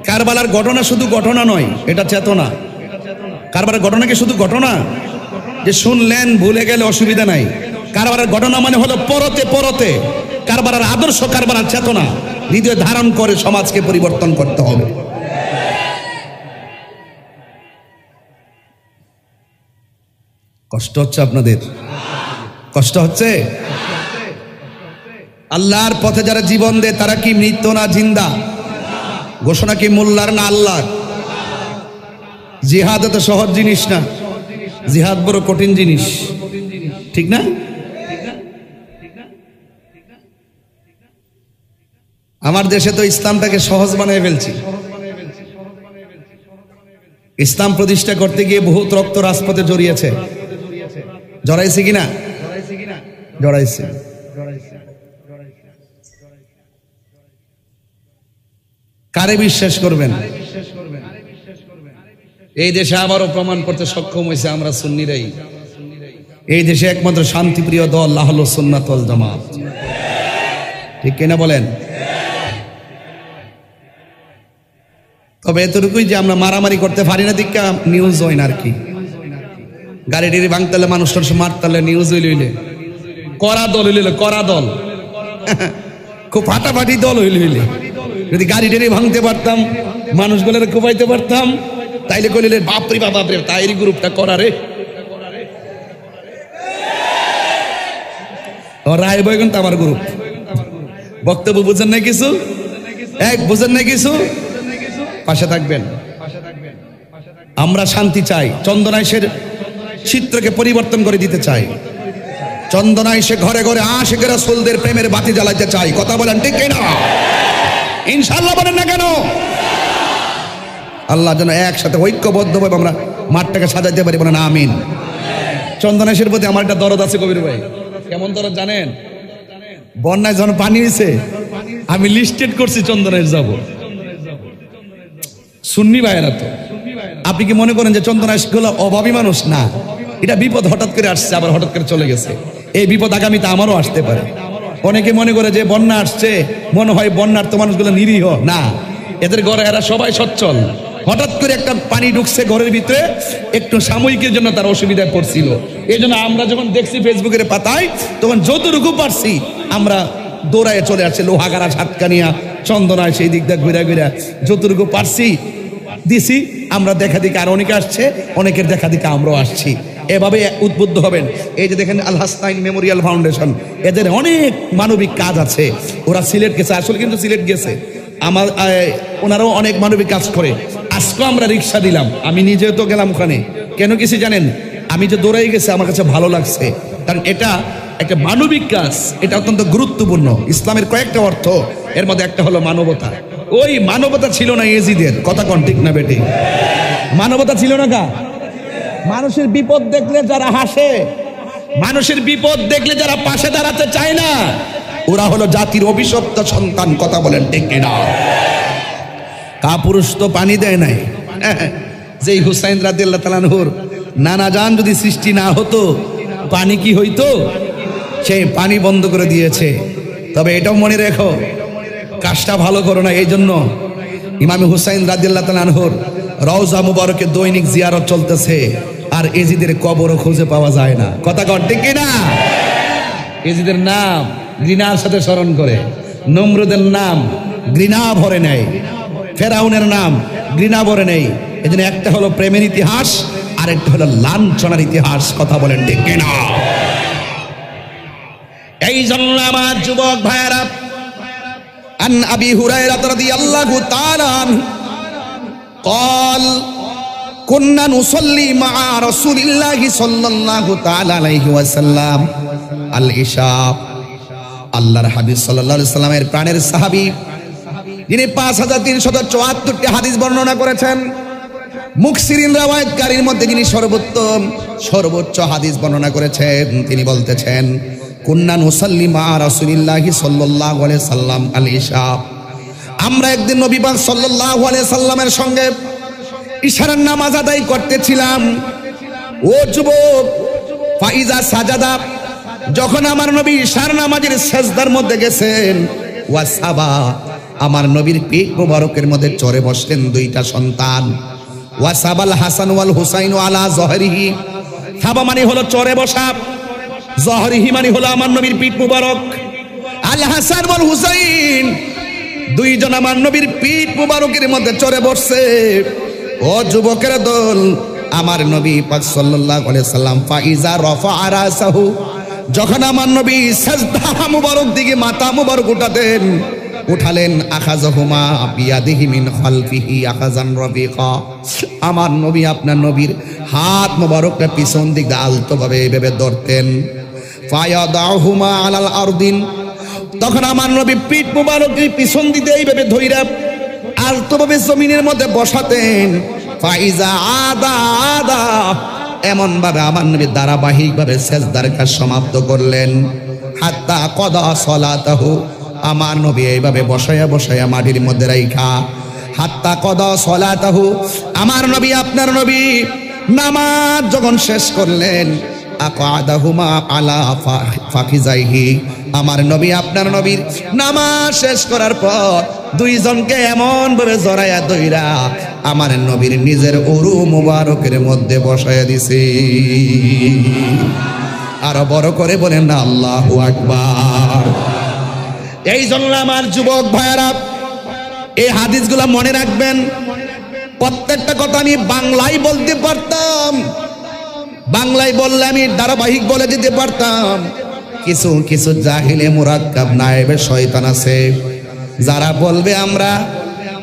কারবালার ঘটনা শুধু ঘটনা নয়, এটা চেতনা। কারবালার ঘটনা কি শুধু ঘটনা যে শুনলেন ভুলে গেলে অসুবিধা নাই? কারবালার ঘটনা মানে হলো পরতে পরতে কারবালার আদর্শ, কারবালার চেতনা হৃদয়ে ধারণ করে সমাজকে পরিবর্তন করতে হবে। কষ্ট হচ্ছে আপনাদের? কষ্ট হচ্ছে? আল্লাহর পথে যারা জীবন দেয় তারা কি মৃত না জিন্দা? ঘোষণা কি মোল্লার না আল্লাহর? জিহাদ এত সহজ জিনিস না, জিহাদ বড় কঠিন জিনিস, ঠিক না? আমার দেশে তো ইসলামটাকে সহজ বানিয়ে ফেলছি। ইসলাম প্রতিষ্ঠা করতে গিয়ে বহুত রক্ত রাজপথে জড়িয়েছে। জড়াইছে কিনা? জড়াইছে। কারে বিশ্বাস করবেন? এই দেশে আবারও প্রমাণ করতে সক্ষম হয়েছে আমরা সুন্নিরাই এই দেশে একমাত্র শান্তিপ্রিয় দল আহলে সুন্নাত ওয়াল জামাত, ঠিক কিনা বলেন? তবে এতটুকুই যে আমরা মারামারি করতে পারি না দিকে নিউজ হয় না আর কি। গাড়ি টাড়ি ভাঙতালে মানুষ মারতালে নিউজ হইলে করা দল হইলে করা দল খুব ফাটাফাটি দল হইলে যদি গাড়ি টাড়ি ভাঙতে পারতাম, মানুষগুলোর কোপাইতে পারতাম, তাইলে কইলে বাপরে বাপরে তাইরি গ্রুপটা করা রে রায় বই কিন্তু আমার গ্রুপ। বক্তব্য বুঝেন না কিছু? বুঝেন না কিছু? পাশে থাকবেন। আমরা শান্তি চাই, চন্দনাইশের চিত্রকে পরিবর্তন করে দিতে চাই। চন্দনাইশে ঘরে ঘরে আশিক রাসূলদের প্রেমের বাতি জ্বালাইতে চাই। কথা বলেন ঠিক কিনা? ইনশাআল্লাহ বলেন না কেন? আল্লাহ যেন একসাথে ঐক্যবদ্ধভাবে আমরা মাঠটাকে সাজাইতে পারি, বলেন আমিন। চন্দনাইশের প্রতি আমার একটা দরদ আছে কবির ভাই। কেমন দরদ জানেন? বন্যায় যখন পানি হয়েছে আমি লিস্টেড করছি চন্দনাইশ যাব। সুন্নি ভাইয়েরা তো, আপনি কি মনে করেন যে চন্দনাইশ গুলো অভাবী মানুষ? না, এটা বিপদ হঠাৎ করে আসছে আবার হঠাৎ করে চলে গেছে। এই বিপদ আগামীতে আমারও আসতে পারে। অনেকে মনে করে যে বন্যা আসছে মনে হয় বন্যার তো মানুষগুলো নিরীহ। না, এদের ঘরে এরা সবাই সচ্ছল। হঠাৎ করে একটা পানি ঢুকছে ঘরের ভিতরে, একটু সাময়িকের জন্য তার অসুবিধায় পড়ছিল। এই জন্য আমরা যখন দেখছি ফেসবুকের পাতায়, তখন যতটুকু পারছি আমরা দৌড়ায় চলে আসছে, লোহাগাড়া ঝাটকা নিয়া চন্দনায় সেই দিকটা ঘুরা ঘুরা যতটুকু পারছি দিছি। আমরা দেখা দিকে আর অনেকে আসছে, অনেকের দেখা দিকে আমরাও আসছি। এভাবে উদ্বুদ্ধ হবেন। এই যে দেখেন আল হাসনাইন মেমোরিয়াল ফাউন্ডেশন, এদের অনেক মানবিক কাজ আছে। ওরা সিলেট গেছে, আসলে কিন্তু সিলেট গেছে, আমার ওনারাও অনেক মানবিক কাজ করে। আজকে আমরা রিক্সা দিলাম, আমি নিজেও তো গেলাম ওখানে। কেন গেছি জানেন? আমি যে দৌড়াই গেছি আমার কাছে ভালো লাগছে, কারণ এটা একটা মানবিক কাজ, এটা অত্যন্ত গুরুত্বপূর্ণ। ইসলামের কয়েকটা অর্থ, এর মধ্যে একটা হলো মানবতা। ওই মানবতা ছিল না ইয়েজিদের, কথা কোন ঠিক না বেটি? মানবতা ছিল না কা? মানুষের বিপদ দেখলে যারা হাসে, মানুষের বিপদ দেখলে যারা পাশে দাঁড়াতে চায় না, ওরা হলো জাতির অভিশপ্ত সন্তান, কথা বলেন ঠিক না? কাপুরুষ তো পানি দেয় নাই। যেই হুসাইন রাদিয়াল্লাহু তাআলা আনহুর নানা জান যদি সৃষ্টি না হতো, পানি কি হইতো? সেই পানি বন্ধ করে দিয়েছে। তবে এটাও মনে রেখো, কাজটা ভালো করো না। এই জন্য ইমাম হুসাইন রাদিয়াল্লাহু তাআলা আনহুর রওজা মুবারকে দৈনিক জিয়ারত চলতেছে, আর এজিদের কবরও খুঁজে পাওয়া যায় না, কথা কর ঠিক কিনা? এজিদের নাম ঘৃণার সাথে স্মরণ করে, নমরুদের নাম ঘৃণা ভরে নেয়, ফেরাউনের নাম ঘৃণা ভরে নেই। এই জন্য একটা হলো প্রেমের ইতিহাস, আর একটা হলো লাঞ্ছনার ইতিহাস, কথা বলেন ঠিক কিনা? এই জন্য আমার যুবক ভাইয়েরা, আন আবি হুরায়রা রাদিয়াল্লাহু তাআলা আনহু قال كنا نصلي مع رسول الله صلى الله تعالى عليه وسلم العشاء। আল্লাহর হাবিব সাল্লাল্লাহু আলাইহি সাল্লামের প্রাণের সাহাবী, যিনি 5374টি হাদিস বর্ণনা করেছেন, মুকসিরিন রাওয়ায়াতকারীর মধ্যে যিনি সর্বোচ্চ হাদিস বর্ণনা করেছেন, তিনি বলতেছেন কুন্না নুসাল্লি মা রাসূলিল্লাহি সাল্লাল্লাহু আলাইহি সাল্লাম আল ইশা। আমরা একদিন নবী পাক সাল্লাল্লাহু আলাইহি সাল্লামের সঙ্গে ইশারার নামাজ আদায় করতেছিলাম। ও যুবক, ফাইজা সাজাদা, যখন আমার নবী ইশার নামাজের সেজদার মধ্যে গেছেন, ওয়াসাবা, আমার নবীর পিঠ মুবারকের মধ্যে চড়ে বসলেন দুইটা সন্তান। ওয়াসাবাল হাসান ওয়াল হুসাইন আলা জহরিহি, সাবা মানে হলো চড়ে বসা, জহরিহি মানে হলো আমার নবীর পিঠ মুবারক। আল হাসান ওয়াল হুসাইন, দুইজন আমার নবীর পিঠ মুবারকের মধ্যে চড়ে বসছে। ও যুবকের দল, আমার নবী পাক সাল্লাল্লাহু আলাইহি সাল্লাম ফাইজা রাফা রাসাহু, যখন আমার নবী সাজদা মুবারক দিকে মাথা মুবারক উঠালেন, আখাযাহুমা বিয়াদিহি মিন খালফিহি আখাযান রাফিকা, আমার নবী আপনার নবীর হাত মুবারকটা পিছন দিক দিয়ে আলতোভাবে এইভাবে ধরতেন। ফায়াদাহুমা আলাল আরদিন, তখন আমার নবী পিঠ মুবারকের পিছন দিতে এইভাবে ধইরা আলতোভাবে জমিনের মধ্যে বসাতেন। ফাইজা আদা আদা, এমন ভাবে আমার নবী ধারাবাহিকভাবে সেজদার কাজ সমাপ্ত করলেন। হাত্তা কদা সলাতাহু, আমার নবী এইভাবে বসায়া বসায়া মাটির মধ্যে রাইখা, হাত্তা কদা সলাতাহু, আমার নবী আপনার নবী নামাজ যখন শেষ করলেন, আকাদাহুমা আলা ফাখিজাইহি, আমার নবী আপনার নবীর নামাজ শেষ করার পর দুইজনকে এমন ভাবে জড়াইয়া দইরা আমার নবীর নিজের উরু মুবারকের মধ্যে বসাইয়া দিছে। আরো বড় করে বলেন না আল্লাহু আকবার। এই জন্য আমার যুবক ভাইয়েরা, এই হাদিসগুলো মনে রাখবেন। প্রত্যেকটা কথা আমি বাংলায় বলতে পারতাম, বাংলায় বললে আমি ধারাবাহিক বলে দিতে পারতাম। কিছু কিছু জাহিলে মুরাক্কাব নায়েবে শয়তান আছে, যারা বলবে আমরা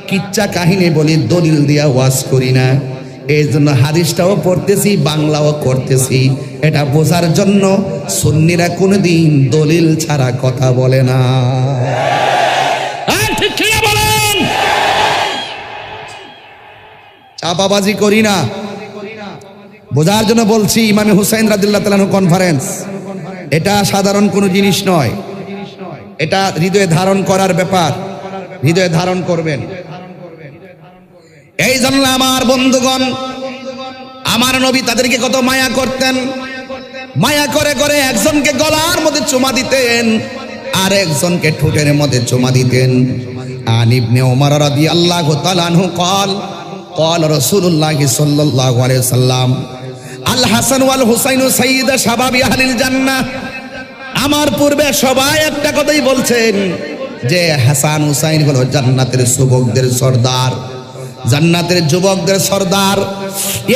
কিচ্ছা কাহিনী বলি, দলিল দিয়া ওয়াজ করি না। এই জন্য হাদিসটাও পড়তেছি, বাংলাও করতেছি, এটা বোঝার জন্য সুন্নিরা কোনোদিন দলিল ছাড়া কথা বলে না। ঠিক কি বলেন? চাপাবাজি করি না, বোঝার জন্য বলছি। ইমাম হুসাইন রাদিয়াল্লাহু তাআলা আনহু কনফারেন্স, এটা সাধারণ কোনো জিনিস নয়, এটা হৃদয়ে ধারণ করার ব্যাপার, হৃদয়ে ধারণ করবেন। এই জন্য আমার বন্ধুগণ, আমার নবী তাদেরকে কত মায়া করতেন, মায়া করে করে একজনকে গলার মধ্যে চুমা দিতেন, আর একজনকে ঠোঁটের মধ্যে চুমা দিতেন। আন ইবনে ওমর রাদিয়াল্লাহু তাআলা আনহু قال قال رسول الله صلى الله عليه وسلم আল হাসান ওয়াল হুসাইন সাইয়্যিদা শাবাবি আহলিল জান্নাহ। আমার পূর্বে সবাই একটা কথাই বলছেন, যে হাসান হুসাইন হলো জান্নাতের যুবকদের সর্দার, জান্নাতের যুবকদের সর্দার।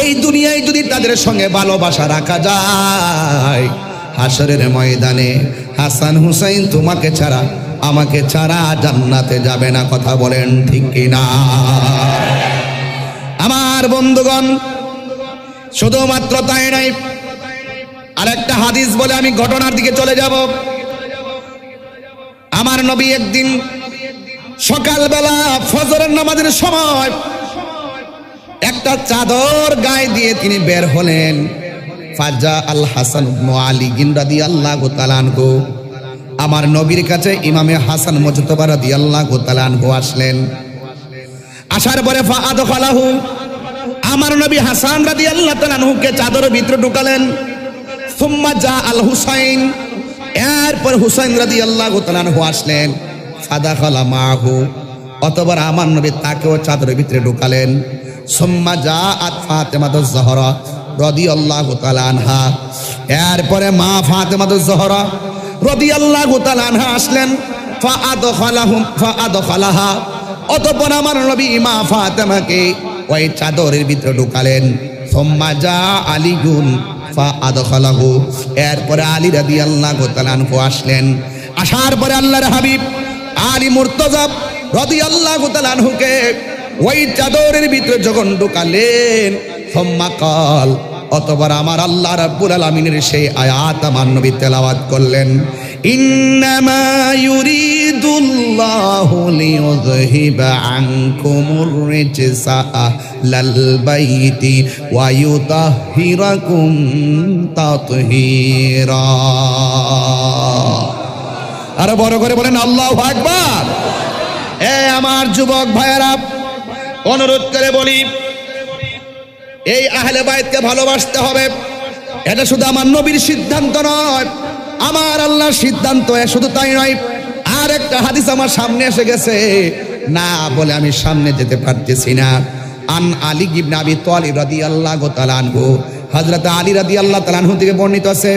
এই দুনিয়ায় যদি তাদের সঙ্গে ভালোবাসা রাখা যায়, হাসরের ময়দানে হাসান হুসাইন তোমাকে ছাড়া আমাকে ছাড়া জান্নাতে যাবে না। কথা বলেন ঠিক কিনা? আমার বন্ধুগণ, শুধুমাত্র তাই নাই, আরেকটা হাদিস বলে আমি ঘটনার দিকে চলে যাব। আমার নবী একদিন সকালবেলা ফজরের নামাজের সময় একটা চাদর গায়ে দিয়ে তিনি বের হলেন। ফাজা আল হাসান ইবনে আলী রাদিয়াল্লাহু তাআলা আনহু, আমার নবীর কাছে ইমামে হাসান মুজতবা রাদিয়াল্লাহু তাআলা আনহু আসলেন। আসার পরে ফাআদখালাহু, আমার নবী হাসান রাদিয়াল্লাহু তাআলা আনহুকে চাদরের ভিতরে ঢুকালেন। সুম্মা জা আল হুসাইন, এরপর হুসাইন রাদিয়াল্লাহু তাআলা আনহু আসলেন। ফাদাখালা মাহু, অতঃপর আমার নবী তাকেও চাদরের ভিতরে ঢুকালেন। সুম্মা জাআত ফাতেমাতুজ জহরা রাদিয়াল্লাহু তাআলা আনহা, এরপরে মা ফাতেমাতুজ জহরা রাদিয়াল্লাহু তাআলা আনহা আসলেন। ফাআদখালাহা, অতঃপর আমার নবী মা ফাতেমাকে ওই চাদরের ভিতরে ঢুকালেন। সুম্মা জা আলীগুন ফাআদখালাহু, এরপরে আলী রাদিয়াল্লাহু তাআলা আনহু আসলেন। আসার পরে আল্লাহর হাবিব আলী মুর্তজা রাদিয়াল্লাহু তাআলা আনহুকে ওই চাদরের ভিতরে যখন ঢুকালেন, সুম্মা কাল, অতঃপর আমার আল্লাহ রাব্বুল আলামিনের সেই আয়াত আমার নবী তেলাওয়াত করলেন। ইন্নামা ইউরিদুল্লাহু লিইউযহিবা আনকুমুর রিজসা আহলাল বাইতি ওয়া ইউতাহহিরাকুম তাতহীরা। আরো বড় করে বলেন আল্লাহু আকবার। আমার যুবক ভাইয়েরা, অনুরোধ করে বলি, এই আহলে বাইতকে ভালোবাসতে হবে। এটা শুধু আমার নবীর সিদ্ধান্ত নয়, আমার আল্লাহর সিদ্ধান্ত। শুধু তাই নয়, আর একটা হাদিস আমার সামনে এসে গেছে, না বলে আমি সামনে যেতে পারতেছি না। আন আলী ইবনে আবি তালিব রাদিয়াল্লাহু তাআলা আনহু, হযরত আলী রাদিয়াল্লাহু তাআলা আনহু থেকে বর্ণিত আছে,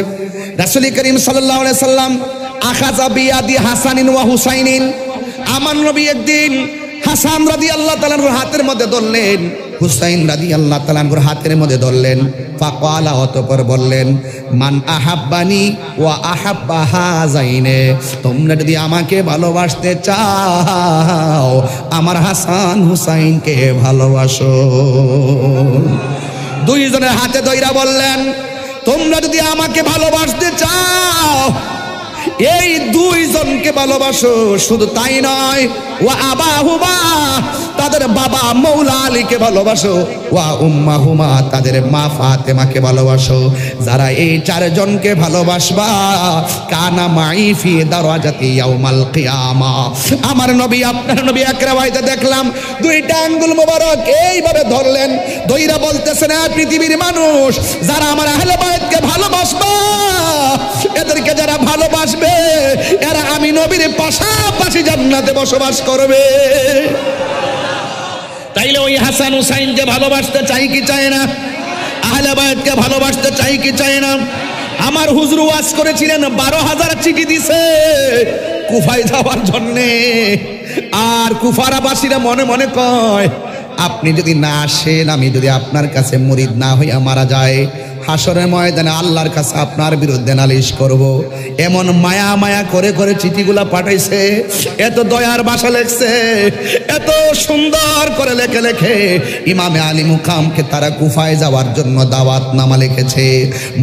রাসূল করিম সাল্লাল্লাহু আলাইহি সাল্লাম আখাযা বিয়াদি হাসানিন ওয়া হুসাইনিন, আমার নবী একদিন হাসান রাদিয়াল্লাহু তাআলা আনহুর হাতের মধ্যে ধরলেন, হুসাইন রাদিয়াল্লাহু তাআলা আনহুর হাতের মধ্যে ধরলেন। ফাকালা, অতঃপর বললেন, মান আহাব্বানি ওয়া আহাব্বা হাযাইনে, তোমরা যদি আমাকে ভালোবাসতে চাও আমার হাসান হুসাইনকে ভালোবাসো। দুইজনের হাতে ধইরা বললেন, তোমরা যদি আমাকে ভালোবাসতে চাও এই দুইজনকে ভালোবাসো। শুধু তাই নয়, ওয়া আবাহুমা, তাদের বাবা মৌলা আলীকে ভালোবাসো। ওয়া উম্মাহুমা, তাদের মা ফাতেমাকে ভালোবাসো। যারা এই চারজনকে ভালোবাসবা, কানা মাই ফি দারাজাতি ইয়াউমাল কিয়ামা। আমার নবী, আপনার নবী এক রাওয়ায়াতে দেখলাম দুইটা আঙ্গুল মোবারক এইভাবে ধরলেন, ধইরা বলতেছেন, পৃথিবীর মানুষ, যারা আমার আহলে বাইতকে ভালোবাসবা, এদেরকে যারা ভালোবাসবে, এরা আমি নবীর পাশাপাশি জান্নাতে বসবাস করবে। তাইলে ওই হাসান হুসাইনকে ভালোবাসতে চাই কি চাই না? আহলে বাইতকে ভালোবাসতে চাই কি চাই না? আমার হুজুর ওয়াজ করেছিলেন, 12,000 চিঠি দিছে কুফায় যাওয়ার জন্যে। আর কুফারাবাসীরা মনে মনে কয়, আপনি যদি না আসেন, আমি যদি আপনার কাছে মুরিদ না হইয়া মারা যায়, হাসরের ময়দানে আল্লাহর কাছে আপনার বিরুদ্ধে নালিশ করব। এমন মায়া মায়া করে করে চিঠিগুলা পাঠাইছে, এত দয়ার ভাষা লেখছে, এত সুন্দর করে লেখে লেখে ইমামে আলী মুকামকে তারা কুফায় যাওয়ার জন্য দাওয়াত নামা লিখেছে।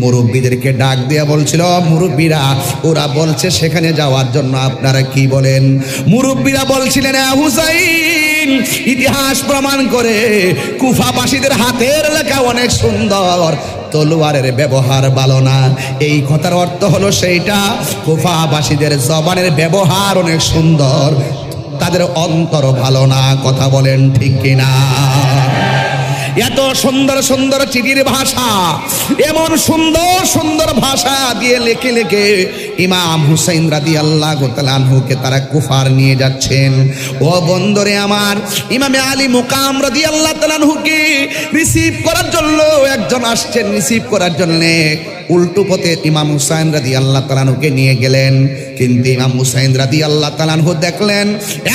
মুরব্বীদেরকে ডাক দিয়া বলছিল, মুরব্বীরা, ওরা বলছে সেখানে যাওয়ার জন্য আপনারা কি বলেন? মুরব্বীরা বলছিলেন, হুসাইন, ইতিহাস প্রমাণ করে কুফাবাসীদের হাতের লেখা অনেক সুন্দর, তলোয়ারের ব্যবহার ভালো না। এই কথার অর্থ হলো সেইটা, কুফাবাসীদের জবানের ব্যবহার অনেক সুন্দর, তাদের অন্তর ভালো না। কথা বলেন ঠিক কিনা? এত সুন্দর সুন্দর চিঠির ভাষা, এমন সুন্দর সুন্দর ভাষা দিয়ে লেখে লেখে ইমাম হুসাইন রাদিয়াল্লাহু তাআলা আনহুকে তারা কুফার নিয়ে যাচ্ছেন। ও বন্দরে আমার, ইমামে আলী মুকাম রাদিয়াল্লাহু তাআলা আনহুকে রিসিভ করার জন্য একজন আসছেন, রিসিভ করার জন্য উল্টো পথে ইমাম হুসাইন রাদিয়াল্লাহু তাআলা আনহুকে নিয়ে গেলেন। কিন্তু ইমাম হুসাইন রাদিয়াল্লাহু তাআলা আনহু দেখলেন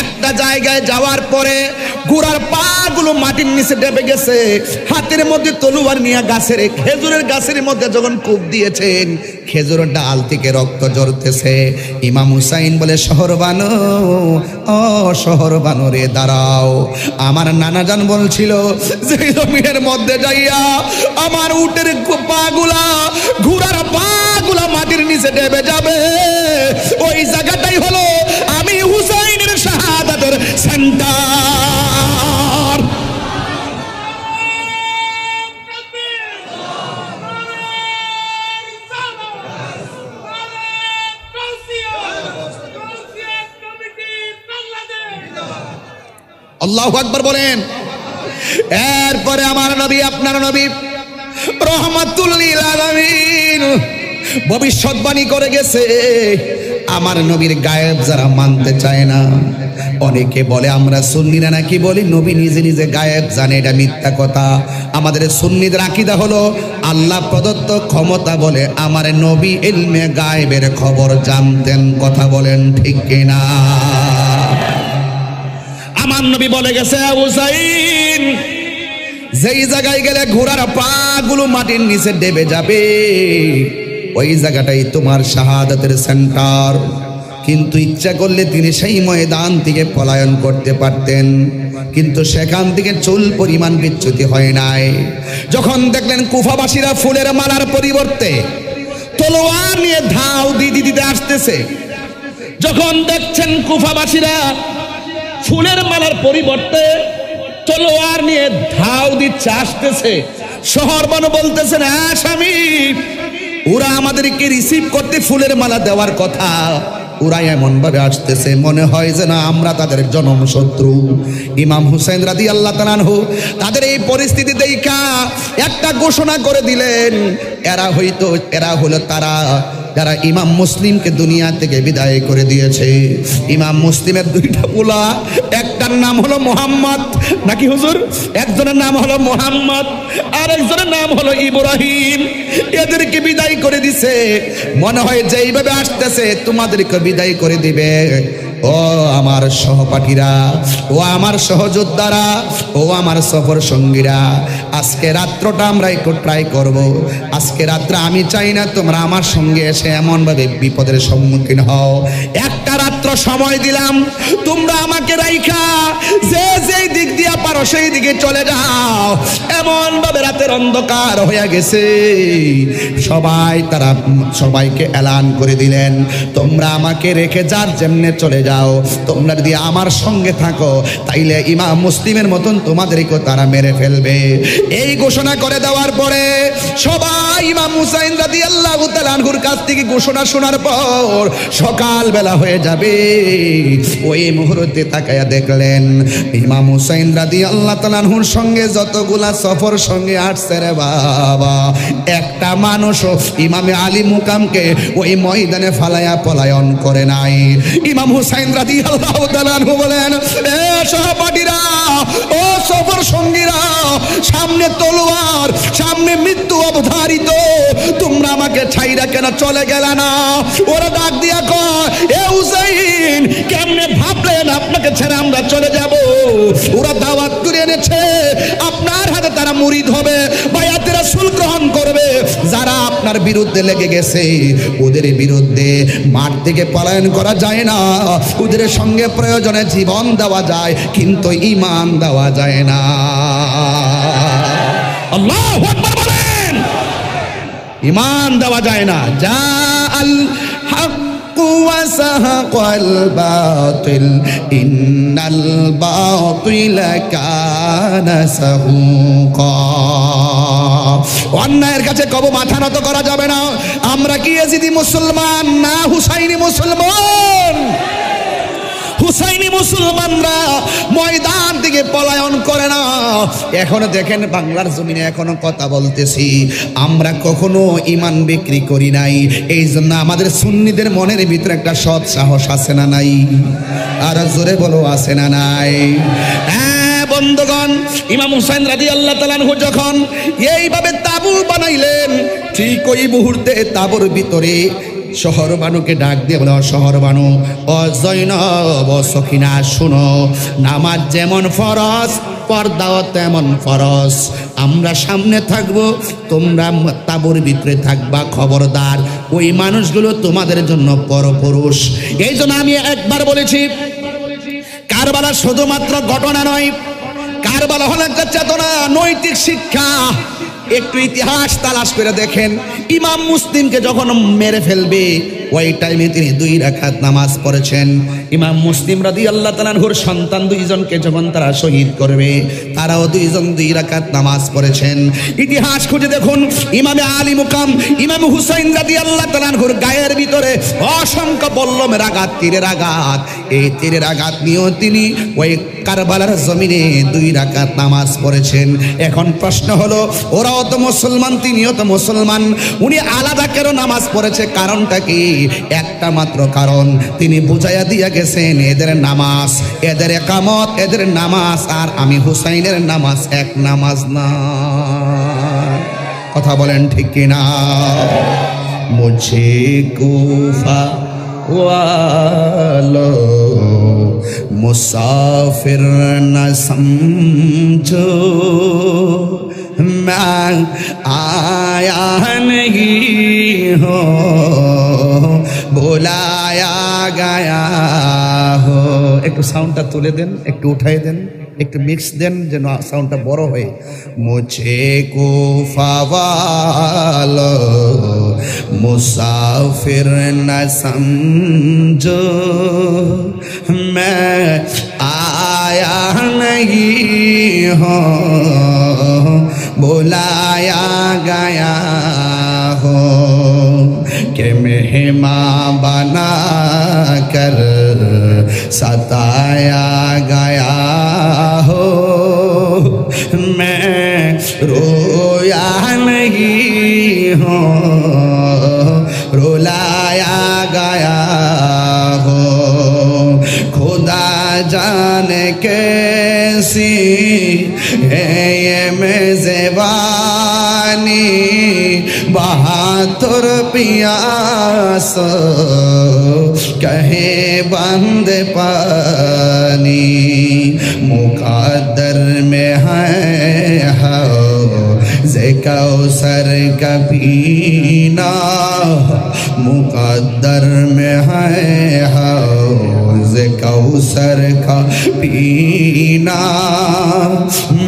একটা জায়গায় যাওয়ার পরে ঘোড়ার পাগুলো মাটির নিচে ডেবে গেছে। হাতের মধ্যে তলোয়ার নিয়ে গাছের খেজুরের গাছের মধ্যে যখন কূপ দিয়েছেন, খেজুরের ডাল থেকে রক্ত ঝরতেছে। ইমাম হুসাইন বলে, শহরবানো, ও শহরবানো রে দাঁড়াও। আমার নানাজান বলছিল যে জমিনের মধ্যে যাইয়া আমার উটের পাগুলা, ঘোড়ার পাগুলা মাটির নিচে ডেবে যাবে, ওই জায়গাটাই হলো আমি হুসাইনের শাহাদাতের সেন্টার। আল্লাহু আকবার বলেন। এরপরে আমার নবী, আপনার নবী রহমাতুল লিল আলামিন ভবিষ্যৎবাণী করে গেছে। আমার নবীর গায়েব যারা মানতে চায় না, অনেকে বলে আমরা সুন্নিরা নাকি বলি নবী নিজে নিজে গায়েব জানে, এটা মিথ্যা কথা। আমাদের সুন্নিদের আকীদা হলো আল্লাহ প্রদত্ত ক্ষমতা বলে আমার নবী ইলমে গায়েবের খবর জানতেন। কথা বলেন ঠিক কিনা? আমার নবী বলে গেছে, হুসাইন যেই জায়গায় গেলে ঘোড়ার পাগুলো মাটির নিচে ডেবে যাবে, ওই জায়গাটাই তোমার শাহাদাতের সেন্টার। কিন্তু ইচ্ছা করলে তিনি সেই ময়দান থেকে পলায়ন করতে পারতেন, কিন্তু সেখান থেকে চুল পরিমাণ বিচ্যুতি হয় নাই। যখন দেখলেন কুফাবাসীরা ফুলের মালার পরিবর্তে তলোয়ার নিয়ে ধাও দিতে আসতেছে, যখন দেখছেন কুফাবাসীরা ফুলের মালার পরিবর্তে তলোয়ার নিয়ে ধাও দিচ্ছে আসতেছে, শহরবানু বলতেছেন, হ্যাঁ স্বামী, ওরা আমাদেরকে রিসিভ করতে ফুলের মালা দেওয়ার কথা, ওরা এমন ভাবে আসতেছে মনে হয় যে না আমরা তাদের জনম শত্রু। ইমাম হুসাইন রাদিয়াল্লাহু তাআলা আনহু তাদের এই পরিস্থিতি দেখা একটা ঘোষণা করে দিলেন, এরা হলো তারা যারা ইমাম মুসলিমকে দুনিয়া থেকে বিদায় করে দিয়েছে। ইমাম মুসলিমের দুইটা পোলা, একটার নাম হলো মোহাম্মদ, নাকি হুজুর? একজনের নাম হলো মোহাম্মদ আর একজনের নাম হলো ইব্রাহিম। এদেরকে বিদায় করে দিছে, মনে হয় যেইভাবে আসতেছে তোমাদেরকে বিদায় করে দিবে। ও আমার সহপাঠীরা, ও আমার সহযোদ্ধারা, ও আমার সফর সঙ্গীরা, আজকে রাত্রটা আমরা একটু ট্রাই করব। আজকে রাত্রে আমি চাই না তোমরা আমার সঙ্গে এসে এমনভাবে বিপদের সম্মুখীন হও। একটা রাত্র সময় দিলাম, তোমরা আমাকে রাইখা যেই দিক দিয়া পারো সেই দিকে চলে যাও। এমনভাবে রাতের অন্ধকার হয়ে গেছে, তারা সবাইকে এলান করে দিলেন, তোমরা আমাকে রেখে যার যেমনে চলে যাও, তোমরা যদি আমার সঙ্গে থাকো তাইলে ইমাম মুসলিমের মতন তোমাদেরকে তারা মেরে ফেলবে। এই ঘোষণা করে দেওয়ার পরে সবাই ইমাম হুসাইন রাদিয়াল্লাহু তাআলা আনহুর কাছ থেকে ঘোষণা শোনার পর সকাল বেলা হয়ে যাবে, ওই মুহূর্তে তাকায়া দেখলেন ইমাম হুসাইন রাদিয়াল্লাহু তাআলা আনহুর সঙ্গে যতগুলা সফর সঙ্গে আসছে রে বাবা, একটা মানুষও ইমামে আলী মুকামকে ওই ময়দানে ফালায়া পলায়ন করে নাই। ইমাম হুসাইন রাদিয়াল্লাহু তাআলা আনহু বলেন, এ সহপাঠীরা, ও সফর সঙ্গীরা, সামনে তলোয়ার, সামনে মৃত্যু অবধারিত, তোমরা আমাকে ছাইরা কেন চলে গেল না? ওরা ডাক দিয়া কয়, এ হুসাইন, কেমনে ভাবলেন আপনাকে ছেড়ে আমরা চলে যাব? ওরা দাওয়াত করে এনেছে, আপনার হাতে তারা মুরিদ হবে, বায়াতে রাসূল গ্রহণ করবে। যারা আপনার বিরুদ্ধে লেগে গেছে ওদের বিরুদ্ধে মাঠ থেকে পলায়ন করা যায় না, ওদের সঙ্গে প্রয়োজনে জীবন দেওয়া যায় কিন্তু ঈমান দেওয়া যায় না। আল্লাহু আকবার বলেন। ঈমান দেওয়া যায় না। যা আল হক ওয়া সাহাকাল বাতিল ইন্নাল বাতিলা কানা সাহুকা। অন্যায়ের কাছে কবো মাথা নত করা যাবে না। আমরা কি ইয়াজিদি মুসলমান না হুসাইনি মুসলমান? হুসাইনি মুসলমানরা ময়দান থেকে পলায়ন করে না। এখনো দেখেন বাংলার জমিনে এখনো কথা বলতেছি, আমরা কখনো ঈমান বিক্রি করি নাই। এই জন্য আমাদের সুন্নিদের মনের ভিতরে একটা সৎ সাহস আছে না নাই? আর জোরে বলো আছে না নাই? হ্যাঁ বন্ধুগণ, ইমাম হুসাইন রাদিয়াল্লাহু তাআলা আনহু যখন এইভাবে তাবু বানাইলেন, ঠিক ওই মুহূর্তে তাবুর ভিতরে শহর বানুকে ডাক দিয়ে বলে, শহর বানু, ও জৈনব, ও সখিনা, শুনো, নামাজ যেমন ফরজ, পর্দাও তেমন ফরজ। আমরা সামনে থাকবো, তোমরা তাবুর ভিতরে থাকবা, খবরদার ওই মানুষগুলো তোমাদের জন্য পরপুরুষ। এই জন্য আমি একবার বলেছি, কারবালা শুধুমাত্র ঘটনা নয়, কারবালা হলো একটা চেতনা, নৈতিক শিক্ষা। একটু ইতিহাস তালাশ করে দেখেন, ইমাম মুসলিমকে যখন মেরে ফেলবে ওই টাইমে তিনি 2 রাকাত নামাজ পড়েছেন। ইমাম মুসলিম রাদিয়াল্লাহু তাআলা আনহুর সন্তান 2 জনকে যখন তারা শহীদ করবে, তারাও 2 জন 2 রাকাত নামাজ পড়েছেন। ইতিহাস খুঁজে দেখুন, ইমামে আলী মুকাম ইমাম হুসাইন রাদিয়াল্লাহু তাআলা আনহুর গায়ের ভিতরে অসংখ্য বল্লমের আঘাত, তীরের আঘাত। এই তীরের আঘাত নিয়েও তিনি ওই কারবালার জমিনে 2 রাকাত নামাজ পড়েছেন। এখন প্রশ্ন হলো, ওরাও তো মুসলমান, তিনিও তো মুসলমান, উনি আলাদা কেন নামাজ পড়েছে? কারণটা কি? একটা মাত্র কারণ, তিনি বুঝাইয়া দিয়া গেছেন, এদের নামাজ, এদের একামত, এদের নামাজ আর আমি হুসাইনের নামাজ এক নামাজ না। কথা বলেন ঠিক কিনা? মুঝে কুফা वालो मुसाफिर न समझो, मैं आया नहीं हो, बुलाया गया हो। একটু সাউন্ডটা তুলে দেন, একটু উঠাই দেন, একটু মিক্স দেন যেন সাউন্ডটা বড় হয়। মুঝে কুফা वालो मुसाफिर न समझो, मैं आया नहीं हो, बुलाया गया हो, कि मेहमान बना कर सताया गया हो, मैं रोया नहीं हो, रुलाया गया हो। खुदा जाने कैसी है ये मेज़बानी, बहादुर पियास कहे बंद पानी, मुक़द्दर में है हौज़े कौसर का पीना, मुक़द्दर में है हौज़े कौसर का पीना,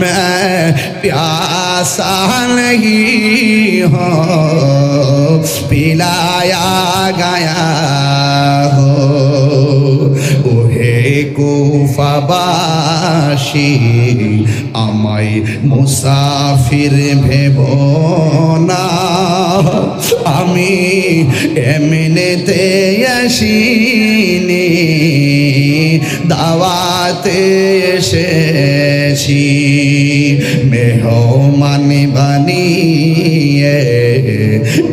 मैं प्यासा नहीं हूँ, पिलाया गया हो। ওহে কুফাবাসী, আমায় মুসাফির ভেবো না, আমি এমনিতে আসিনি, দাওয়াতে এসেছি, মেহমান বানিয়ে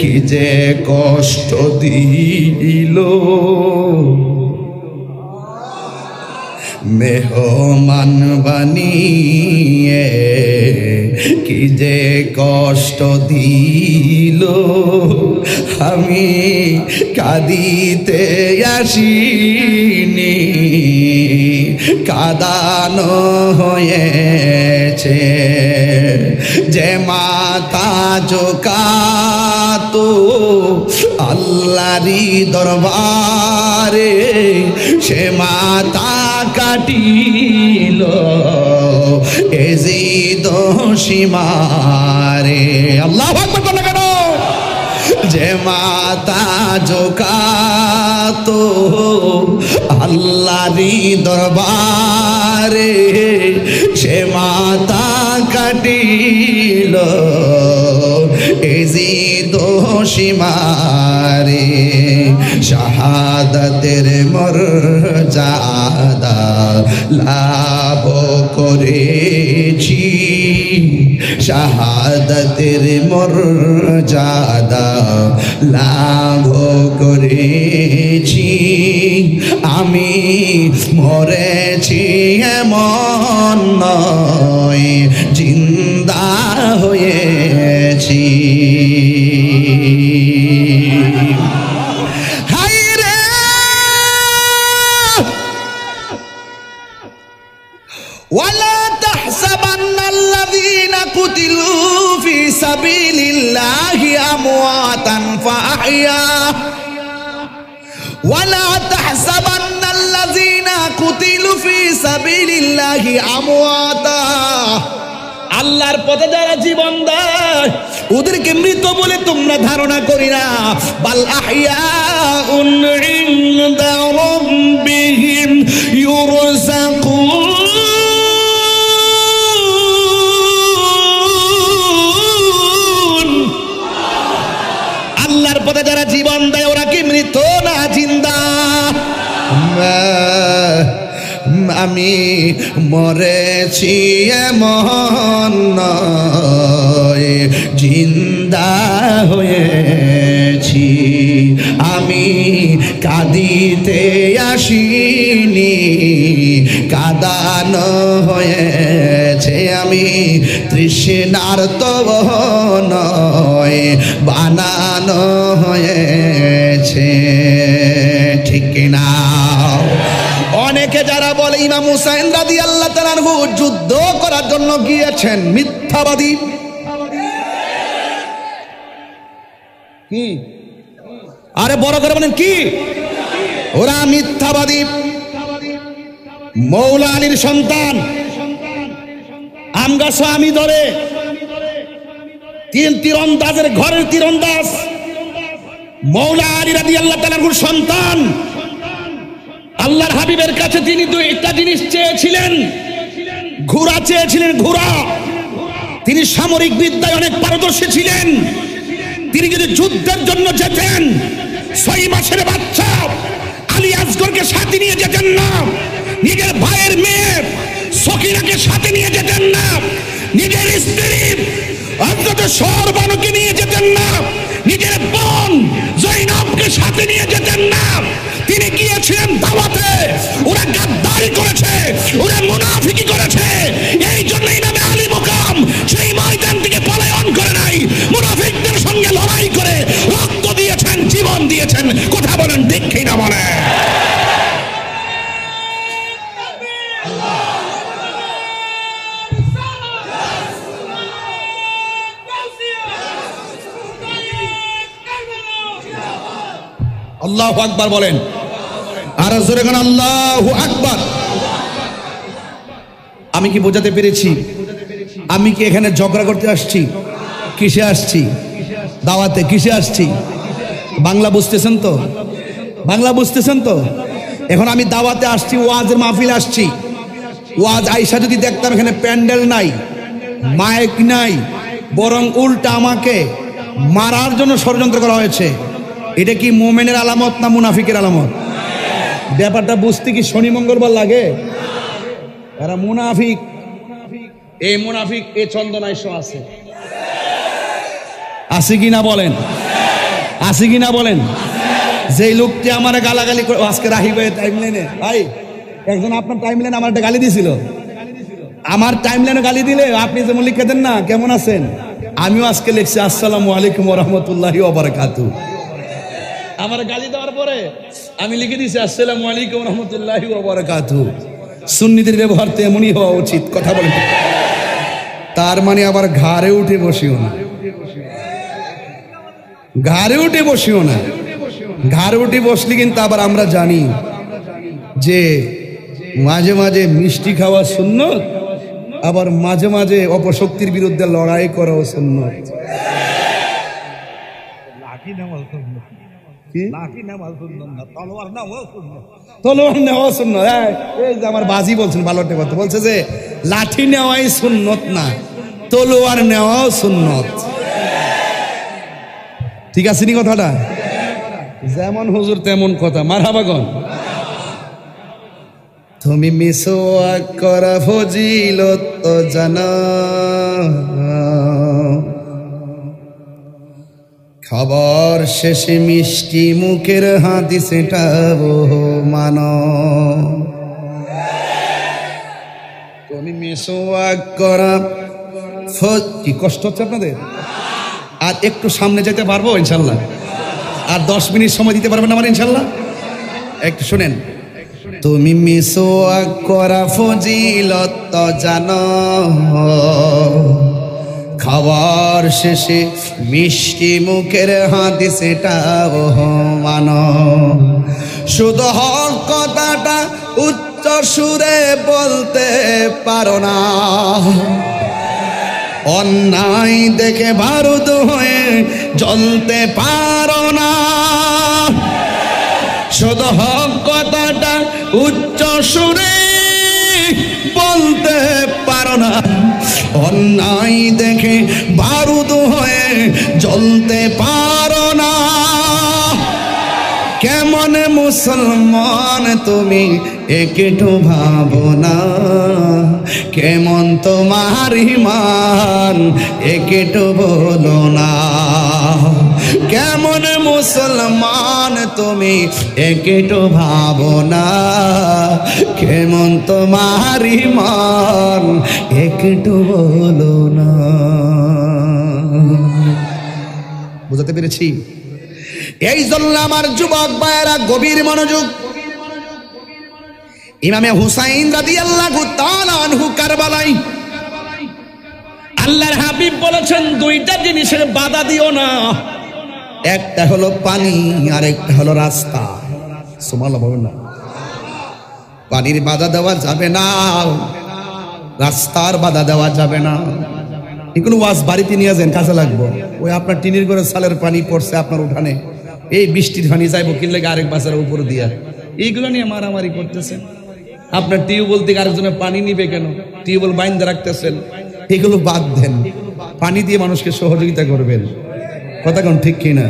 কি যে কষ্ট দিল, মেহমান বানিয়ে কি যে কষ্ট দিল, আমি কাঁদিতে আসিনি, কাঁদানো হয়েছে। যে মাথা ঝোঁকাতো আল্লাহরই দরবারে, সে মাথা কাটিল এজিদ সীমারে। আল্লাহু আকবার বলো কেন? যে মাথা ঝোঁকাতো আল্লাহরই দরবারে, সে মাথা কাটিল এজিদ সীমারে। শাহাদাতের মর্যাদা লাভ করেছি, শাহাদাতের মর্যাদা লাভ করেছি। আমি মরেছি এমন নয়, জিন্দা হয়েছি। ولا تحسبن الذين قتلوا في سبيل الله أمواتا فأحياهم ولا تحسبن الذين قتلوا في سبيل الله أمواتا। আল্লাহর পথে যারা জীবন দেয় ওদেরকে মৃত বলে তোমরা ধারণা করি না, বাল আহইয়াউন ইনদা রাব্বিহিম ইউরযাকুন। আল্লাহর পথে যারা জীবন দেয় ওরা কি মৃত না জিন্দা? আমি মরেছি এমন নয়, জিন্দা হয়েছি। আমি কাঁদিতে আসিনি, কাঁদানো হয়েছে। আমি তৃষ্ণার্ত নয়, বানানো হয়েছে। ঠিক না? অনেকে যারা বলে ইমাম হুসাইন রাদিয়াল্লাহু তাআলা আনহু যুদ্ধ করার জন্য গিয়েছেন, মিথ্যাবাদী। কি আরে বড় করে বলেন কি? ওরা মিথ্যাবাদী। মৌলা আলীর সন্তান আমগা স্বামী ধরে তীরন্দাজের ঘরের তীরন্দাজ মৌলা আলী রাদিয়াল্লাহু তাআলা আনহুর সন্তান। আল্লাহর হাবিবের কাছে তিনি দুইটা জিনিস চেয়েছিলেন। ঘোড়া চেয়েছিলেন, ঘোড়া। তিনি সামরিক বিদ্যায় অনেক পারদর্শী ছিলেন। তিনি যদি যুদ্ধের জন্য যেতেন 6 মাসের বাচ্চা আলী আসগরকে সাথে নিয়ে যেতেন না, নিজের ভাইয়ের মেয়ে সকিনাকে সাথে নিয়ে যেতেন না, নিজের স্ত্রী হযরত সরবানুকে নিয়ে যেতেন না, নিজের বোন জয়নবকে সাথে নিয়ে যেতেন না। তিনি গিয়েছিলেন দাওয়াতে। ওরা গাদ্দারি করেছে, ওরা মুনাফিকি করেছে। এই জন্য ইমামে আলী মুকাম সেই ময়দান থেকে পলায়ন করে নাই, মুনাফিকদের সঙ্গে লড়াই করে রক্ত দিয়েছেন, জীবন দিয়েছেন। কথা বলেন ঠিক কি না বলে? আল্লাহু আকবার বলেন, আর জোরে গান আল্লাহু আকবার। আমি কি বোঝাতে পেরেছি? আমি কি এখানে ঝগড়া করতে আসছি? কিসে আসছি? দাওয়াতে। কিসে আসছি? বাংলা বুঝতেছেন তো? বাংলা বুঝতেছেন তো? এখন আমি দাওয়াতে আসছি, ওয়াজের মাহফিল আসছি। ওয়াজ আইসা যদি দেখতাম এখানে প্যান্ডেল নাই, মাইক নাই, বরং উল্টা আমাকে মারার জন্য ষড়যন্ত্র করা হয়েছে, এটা কি মুমিনের আলামত না মুনাফিকের আলামত? ব্যাপারটা বুঝতে কি শনি মঙ্গলবার লাগে? এরা মুনাফিক। এই মুনাফিক এই চন্দনাইশ আছে, আছে কি না বলেন? আছে কি না বলেন? যেই লোকটি আমার গালাগালি করে আজকে রাহিব টাইমলাইনে, ভাই একজন আপনার টাইমলাইনে আমার একটা গালি দিয়েছিল। আমার টাইমলাইনে গালি দিলে আপনি যেমন লিখে দেন না কেমন আছেন, আমিও আজকে লিখছি আসসালামু আলাইকুম ওয়া রাহমাতুল্লাহি ওয়া বারাকাতুহু। আমার গালি দেওয়ার পরে আমি লিখে দিয়েছি আসসালামু আলাইকুম ওয়া রাহমাতুল্লাহি ওয়া বারাকাতুহু। সুন্নিদের ব্যবহার তো এমনই হওয়া উচিত। কথা বলেন। তার মানে আবার ঘাড়ে উঠে বসিও না, ঘাড়ে উঠে বসিও না। ঘাড়ে উঠে বসলে কিন্তু আবার আমরা জানি যে মাঝে মাঝে মিষ্টি খাওয়া সুন্নত, আবার মাঝে মাঝে অপশক্তির বিরুদ্ধে লড়াই করাও সুন্নত। তলোয়ার নেওয়া সুন্নত। এই যে আমার বাজি বলছেন ভালোটা কথা বলছে যে লাঠি নেওয়াই সুন্নত না, তলোয়ার নেওয়াও সুন্নত। ঠিক আছে নি কথাটা? যেমন হুজুর তেমন কথা। মারহাবাগন। তুমি মিসওয়াক করা ফজিলত তো জানো, খাবার শেষে মিষ্টি মুখের হাদিস এটাও মানো। তুমি মিসওয়াক করা কি কষ্ট হচ্ছে আপনাদের? আর একটু সামনে যেতে পারবো ইনশাল্লাহ? আর 10 মিনিট সময় দিতে পারবেন আমার ইনশাল্লাহ? একটু শুনেন। তুমি মিসওয়াক করা ফজিলত তো জানো, খাবার শেষে মিষ্টি মুখের হাদিস এটাও মানো। শুধু হক কথাটা উচ্চ সুরে বলতে পারো না, অন্যায় দেখে বারুদ হয়ে জ্বলতে পারো না। শুধু হক কথাটা উচ্চ সুরে বলতে পারো না, অন্যায় দেখে বারুদ হয়ে জ্বলতে পারো না। কেমন মুসলমান তুমি একটু ভাবো না, কেমন তোমার ঈমান একটু বলো না। কেমন মুসলমান তুমি একটু ভাবো না, কেমন তোমার ঈমান একটু বলো না। বুঝাতে পেরেছি? এই জন্য আমার যুবক ভাইয়েরা গভীর মনোযোগ। ইমামে হুসাইন রাদিয়াল্লাহু তাআলা আনহু কারবালায় আল্লাহর হাবিব বলেছেন দুইটা জিনিসের বাধা দিও না, একটা হলো পানি আর একটা হলো রাস্তা। সুবহানাল্লাহ বলেন না। পানির বাধা দেওয়া যাবে না, রাস্তার বাধা দেওয়া যাবে না। এগুলো ওয়াজ বাড়িতে নিয়ে যান, কাজে লাগবো। ওই আপনার টিনের ঘরে সালের পানি পড়ছে আপনার উঠানে, এই বৃষ্টির পানি যাইবো কিনলে আরেক বাজারের উপর দিয়া, এইগুলো নিয়ে মারামারি করতেছেন। আপনার টিউবওয়েল থেকে আরেকজনের পানি নিবে কেন? টিউবওয়েল বাইন্ধে রাখতেছেন। এগুলো বাদ দেন, পানি দিয়ে মানুষকে সহযোগিতা করবেন। কথা কোন ঠিক কিনা?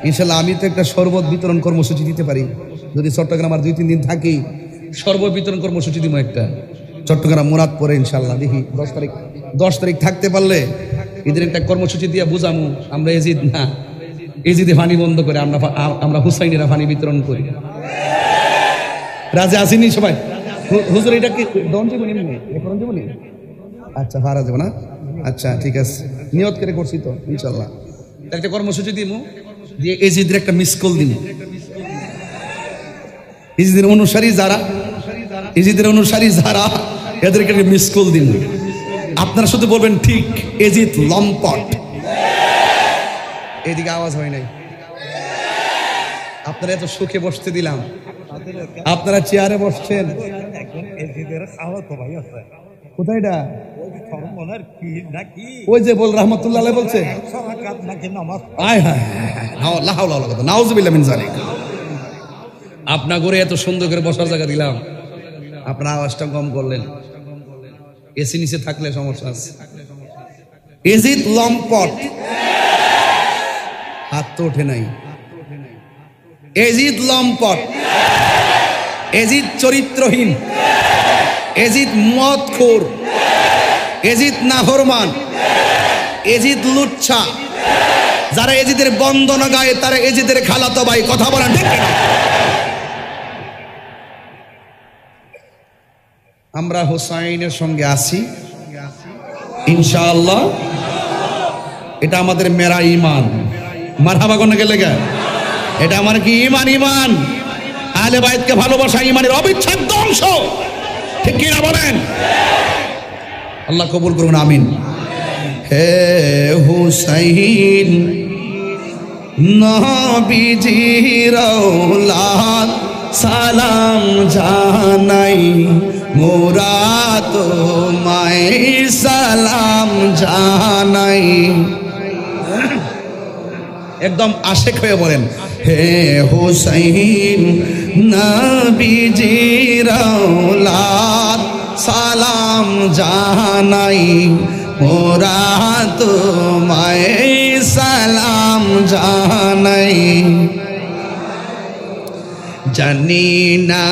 ইনশাল্লাহ আমি তো একটা শরবত বিতরণ কর্মসূচি দিতে পারি, যদি চট্টগ্রাম আর 2-3 দিন থাকি। শরবত বিতরণ কর্মসূচি দিব একটা, চট্টগ্রাম মুরাদপুরে ইনশাল্লাহ। দেখি 10 তারিখ থাকতে পারলে এদের একটা কর্মসূচি দিয়ে বুঝামু আমরা এজিদ না, এজিদে পানি বন্ধ করে আমরা হুসাইনেরা পানি বিতরণ করি। রাজা আসেনি সবাই? হুজুর এটা কি দন জীবনী? আচ্ছা ভাড়া দেবো না? আচ্ছা ঠিক আছে, নিয়ত করে করছি তো ইনশাল্লাহ। একটা কর্মসূচি দিব, দিয়ে এজিদের একটা মিস কল দিব। এজিদের অনুসারী যারা এদেরকে একটা মিস কল দিব। আপনারা শুধু বলবেন ঠিক এজিদ লম্পট। এদিকে আওয়াজ হয় নাই, আপনারা এত সুখে বসতে দিলাম, আপনারা চেয়ারে বসছেন। কোথায় এটা? ওই যে বল রহমতুল্লাহ বলছে আপনার ঘরে এত সুন্দর করে বসার জায়গা দিলাম, আপনার আওয়াজটা কম করলেন। এসি নিচে থাকলে সমস্যা আছে। এজিদ লম্পট, হাত তো ওঠে নাই। এজিদ লম্পট, এজিদ চরিত্রহীন, এজিদ মদখোর, এজিদ নাফরমান, এজিদ লুচ্ছা। যারা এজিদের বন্দনা গায় তারা এজিদের খালাতো ভাই। কথা বলেন ঠিক কিনা? আমরা হুসাইনের সঙ্গে আছি ইনশাআল্লাহ। এটা আমাদের মেরা ঈমান। মারহাবা কোন গেলে গা? এটা আমার কি ঈমান? ঈমান আহলে বাইতকে ভালোবাসা ঈমানের অবিচ্ছেদ্য অংশ। ঠিক কি না বলেন? আল্লাহ কবুল করুন, আমিন। হে হুসাইন নবীজির আওলাদ সালাম জানাই, মোরা তোমায় সালাম জানাই। একদম আশেক হয়ে বলেন, হে হুসাইন নবীজির আওলাদ সালাম জানাই, মোরা তোমায় সালাম জানাই। জানি না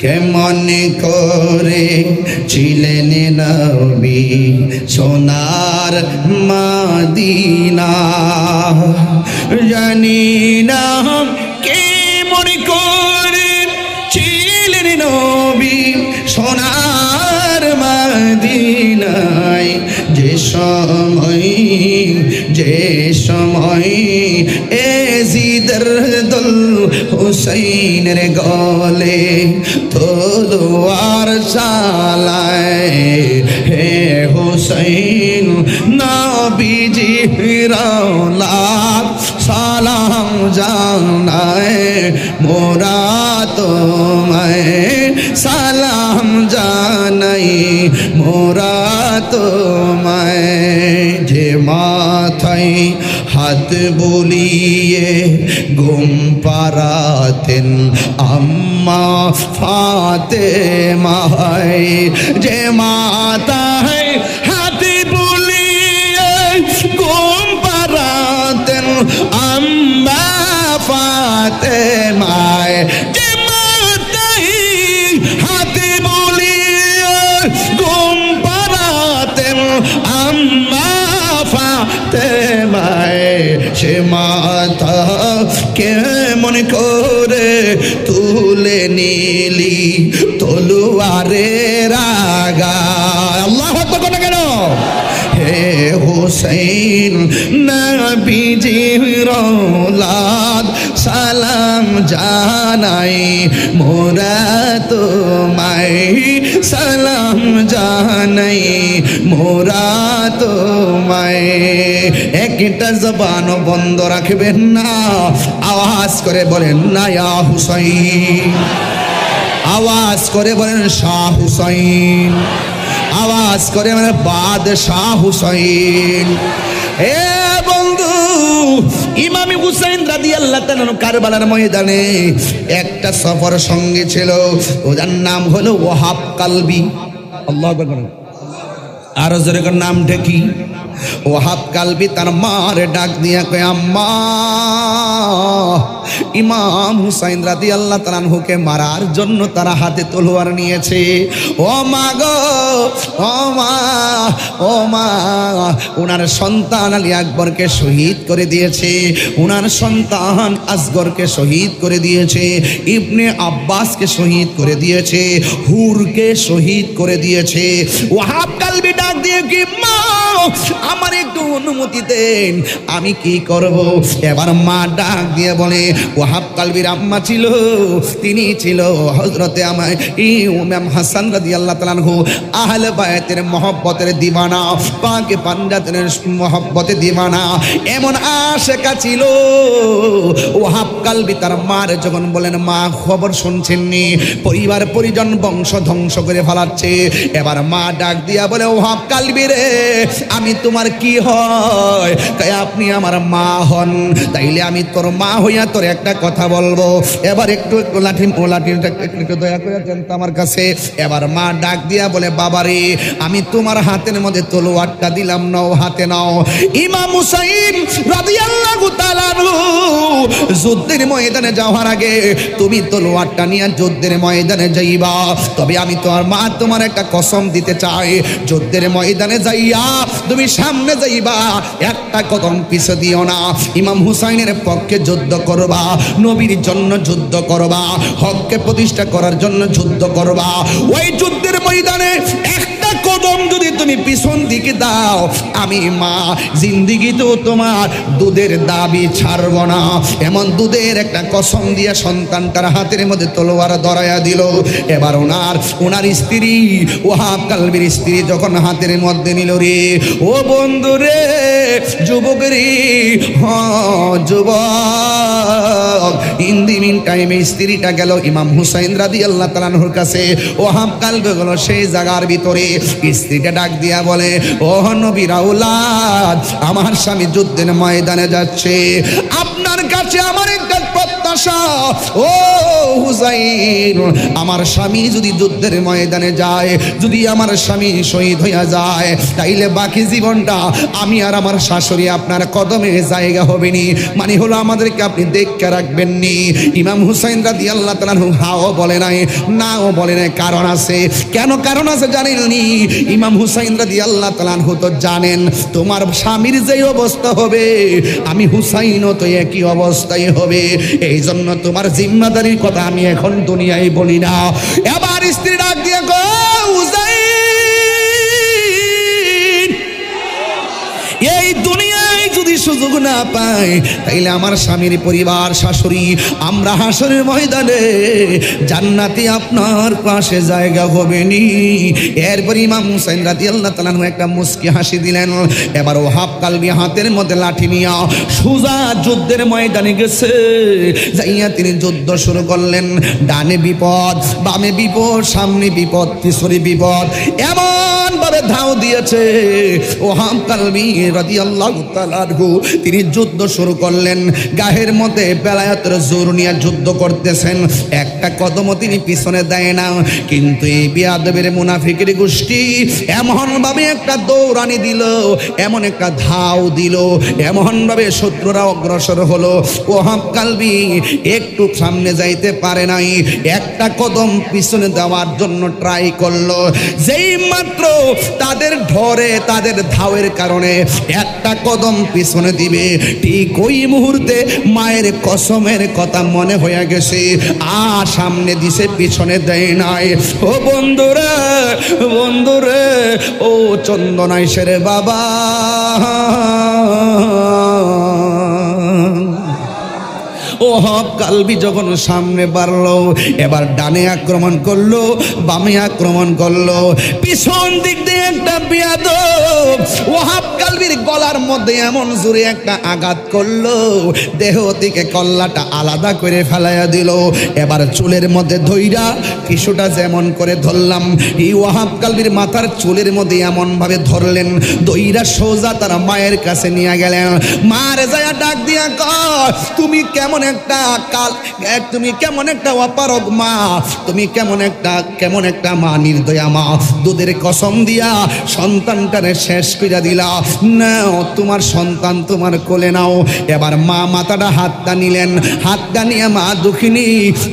কেমন করে ছিলেন নবী সোনার মদিনা, জানি না কেমন করে ছিলেন নবী সোনার মদিনায়, যে সময় এজিদের দল হুসাইনের গলে তলোয়ার চালায়, হে হুসাইন নবীজি লাখ সালাম জানায়, মোরা তোমায় সালাম জানাই, মোরা তোমায়। যে মাথায় হাত বুলিয়ে ঘুম পাড়াতেন আম্মা ফাতেমা, যে মাথায় হাত বুলিয়ে ঘুম পাড়াতেন আম্মা ফাতেমা, যে মাথায় হাত বুলিয়ে ঘুম পাড়াতেন আম্মা ফাতেমা, সে মাথা কেমন করে তুলে নিলি তলোয়ারের আগায়। আল্লাহু আকবার কেন? হে হুসাইন নবীজির औलाद সালাম জানাই, মোরা তোমায় সালাম জানাই, মোরা তোমায়। একটা জবান বন্ধ রাখবেন না, আওয়াজ করে বলেন না ইয়া হুসাইন, আওয়াজ করে বলেন শাহ হুসাইন, আওয়াজ করে মানে বাদশাহ হুসাইন। এ বন্ধু, ইমাম হুসাইন রাদিয়াল্লাহু তাআলা কারবালার ময়দানে একটা সফর সঙ্গে ছিল, ওর নাম হলো ওয়াহাব কালবি। আল্লাহু আকবার। আর জোরে করে নামটা কি? ওয়াহাব কালবি তার মার ডাক দিয়া কয়, আম্মা, ইমাম হুসাইন রাদিয়াল্লাহু তাআলা আনহুকে মারার জন্য তারা হাতে তলোয়ার নিয়েছে। ও মা গো, ও মা, ও মা, ওনার সন্তান আলী আকবরকে শহীদ করে দিয়েছে, ওনার সন্তান আসগরকে শহীদ করে দিয়েছে, ইবনে আব্বাসকে শহীদ করে দিয়েছে, হুরকে শহীদ করে দিয়েছে। ওয়াহাব কালবি ডাক দিয়ে কি, মা আমার একটু অনুমতি দেন, আমি কি করব? এবার মা ডাক দিয়ে বলে, ওয়াহাব কালবির আম্মা ছিল, তিনি ছিল হযরতে ইমাম হাসান রাদিয়াল্লাহু তাআলা আনহু, আহলে বায়তের মহব্বতের দিওয়ানা, পাকে পাঞ্জাতের মহব্বতের দিওয়ানা, এমন আশিকা ছিল। ওয়াহাব কালবি তার মার যখন বলেন, মা খবর শুনছেননি, পরিবার পরিজন বংশ ধ্বংস করে ফেলাচ্ছে। এবার মা ডাক দিয়া বলে, ওয়াহাব কালবি রে, আমি তোমার কি হয়? তাই আপনি আমার মা হন, তাইলে আমি তোর মা হইয়া তোর একটা কথা বলবো। এবার একটু লাঠিটা একটু দয়া করে দেন তো আমার কাছে। এবার মা ডাক দিয়া বলে, বাবারে, আমি তোমার হাতের মধ্যে তলোয়ারটা দিলাম, নাও, হাতে নাও। ইমাম হুসাইন রাদিয়াল্লাহু তাআলা আনহু যুদ্ধের ময়দানে যাওয়ার আগে তুমি তলোয়ারটা নিয়ে যুদ্ধের ময়দানে যাইবা, তবে আমি তোমার মা তোমার একটা কসম দিতে চাই, যুদ্ধের ময়দানে যাইয়া তুমি সামনে যাইবা, একটা কদম পিছে দিও না। ইমাম হুসাইনের পক্ষে যুদ্ধ করবা, নবীর জন্য যুদ্ধ করবা, হককে প্রতিষ্ঠা করার জন্য যুদ্ধ করবা। ওই যুদ্ধের ময়দানে একটা কদম যদি তুমি পিছন দিকে দাও, আমি মা জিন্দিগিতেও তোমার দুধের দাবি ছাড়ব না। এমন দুধের একটা কসম দিয়া সন্তানটার হাতের মধ্যে তলোয়ার ধরাইয়া দিল। এবার ওনার স্ত্রী, ওয়াহাব কালবির স্ত্রী যখন হাতের মধ্যে নিল, রে ও বন্ধু রে, যুবক রে, যুবক, ইন দি মিন টাইমে স্ত্রীটা গেল ইমাম হুসাইন রাদিয়াল্লাহু তাআলা আনহুর কাছে। ওয়াহাব কালবি গেল সেই জায়গার ভিতরে, স্ত্রীটা ডাক দিয়া বলে, ও নবীর আওলাদ, আমার স্বামী যুদ্ধের ময়দানে যাচ্ছে, আপনার কাছে আমার একটা প্রত্যাশা, ও হুসাইন, আমার স্বামী যদি যুদ্ধের ময়দানে যায়, যদি আমার স্বামী শহীদ হইয়া যায়, তাইলে বাকি জীবনটা আমি আর আমার শাশুড়ি আপনার কদমে জায়গা হবে নি, মানে হলো আমাদেরকে আপনি দেখে রাখবেন নি। ইমাম হুসাইন রাদিয়াল্লাহু তাআলা হাও বলে নাই, নাও বলে নাই, কারণ আছে। কেন কারণ আছে জানেননি? ইমাম হুসাইন রাদিয়াল্লাহু তাআলা তো জানেন তোমার স্বামীর যে অবস্থা হবে আমি হুসাইনও তো একই অবস্থায় হবে, এই জন্য তোমার জিম্মাদারির কথা আমি এখন দুনিয়ায় বলি না। এবার স্ত্রী ডাক দিয়ে গো হুসাইন, এই দুনিয়ায় যদি সুযোগ না পাই তাইলে আমার স্বামীর পরিবার, শাশুড়ি, আমরা হাসরের ময়দানে জান্নাতে আপনার পাশে জায়গা হবে নি। এরপর ইমাম হুসাইন রাদিয়াল্লাহু তাআলা একটা মুস্কি হাসি দিলেন। এবার ওহাব কালবি হাতের মধ্যে লাঠি নিয়া সোজা যুদ্ধের ময়দানে গেছে, যাইয়া তিনি যুদ্ধ শুরু করলেন। ডানে বিপদ, বামে বিপদ, সামনে বিপদ, পিছনে বিপদ, এমন ভাবে ধাও দিয়েছে। ওহাব কালবি রাদিয়াল্লাহু তাআলা তিনি যুদ্ধ শুরু করলেন। গায়ের মধ্যে বেলায়েতের জোর নিয়ে যুদ্ধ করতেছেন, একটা কদমও তিনি পিছনে দেয় না। কিন্তু এই বিয়াদবের মুনাফিকের গোষ্ঠী এমন ভাবে একটা দৌড়ানি দিল, এমন একটা ধাও দিল, এমন ভাবে শত্রুরা অগ্রসর হলো। ওহাব কালবি একটু সামনে যাইতে পারে নাই, একটা কদম পিছনে দেওয়ার জন্য ট্রাই করলো। যেই মাত্র তাদের ধরে, তাদের ধাওয়ের কারণে একটা কদম পিছনে দিবে, ঠিক ওই মুহূর্তে মায়ের কসমের কথা মনে হয়ে গেছে, আর সামনে দিছে, পিছনে দেয় নাই। ও বন্ধুরে, বন্ধুরে, ও চন্দনাইশের বাবা, ওহাব কালবি যখন সামনে বাড়লো, এবার ডানে আক্রমণ করলো, বামে আক্রমণ করলো, পিছন দিক দিয়ে একটা বিয়াদব ওহাব কালবির গলার মধ্যে এমন জোরে একটা আঘাত করলো, দেহ থেকে কল্লাটা আলাদা করে ফেলাইয়া দিল। এবার চুলের মধ্যে ধইরা, কিছুটা যেমন করে ধরলাম, এই ওহাব কালবির মাথার চুলের মধ্যে এমন ভাবে ধরলেন, দইরা সোজা তার মায়ের কাছে নিয়ে গেলেন। মারে যায় ডাক দিয়া কয়, তুমি কেমন একটা কাল, তুমি কেমন একটা অপারগ মা, তুমি কেমন একটা মা, নির্দয়া মা, দুধের কসম দিয়া সন্তানটারে শেষ কইরা দিলা, নাও তোমার সন্তান তোমার কোলে নাও। এবার মা মাথাটা হাতটা নিলেন, হাতটা নিয়ে মা দুঃখিনী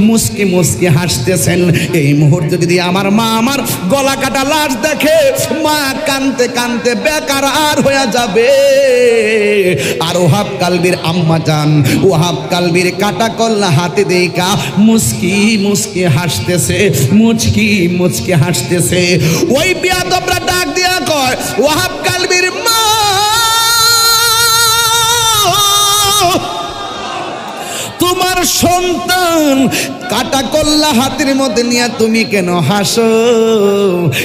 মুস্কি মুস্কি হাসতেছেন। এই মুহূর্তে যদি আমার মা আমার গলা কাটা লাশ দেখে, মা কানতে কানতে বেকার আর হয়ে যাবে। আর ওহাব কালবির আম্মা জান, ওহাব কালবির কাটা কল্লা হাতে দেখা মুস্কি মুস্কি হাসতেছে, মুচকি মুচকি হাসতেছে। ওই বিয়াদবরা ডাক দিয়া কয়, ওহাব কালবির মা, তোমার সন্তান কাটা কল্লা হাতের মধ্যে নিয়ে তুমি কেন হাসো?